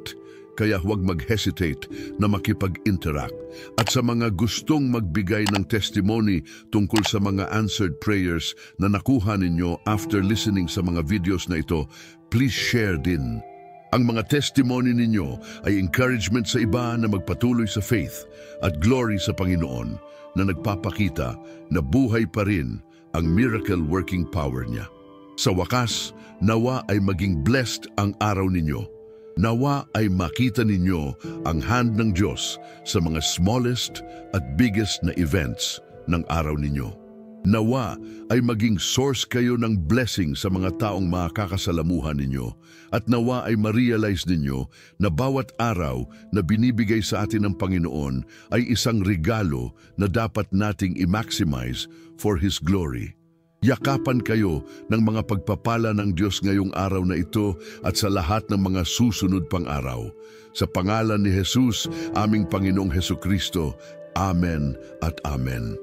kaya huwag mag-hesitate na makipag-interact. At sa mga gustong magbigay ng testimony tungkol sa mga answered prayers na nakuha ninyo after listening sa mga videos na ito, please share din. Ang mga testimony ninyo ay encouragement sa iba na magpatuloy sa faith at glory sa Panginoon, na nagpapakita na buhay pa rin ang miracle-working power niya. Sa wakas, nawa ay maging blessed ang araw ninyo. Nawa ay makita ninyo ang hand ng Diyos sa mga smallest at biggest na events ng araw ninyo. Nawa ay maging source kayo ng blessing sa mga taong makakasalamuhan ninyo, at nawa ay ma-realize ninyo na bawat araw na binibigay sa atin ng Panginoon ay isang regalo na dapat nating i-maximize for His glory. Yakapan kayo ng mga pagpapala ng Diyos ngayong araw na ito at sa lahat ng mga susunod pang araw. Sa pangalan ni Jesus, aming Panginoong Hesukristo, Amen at Amen.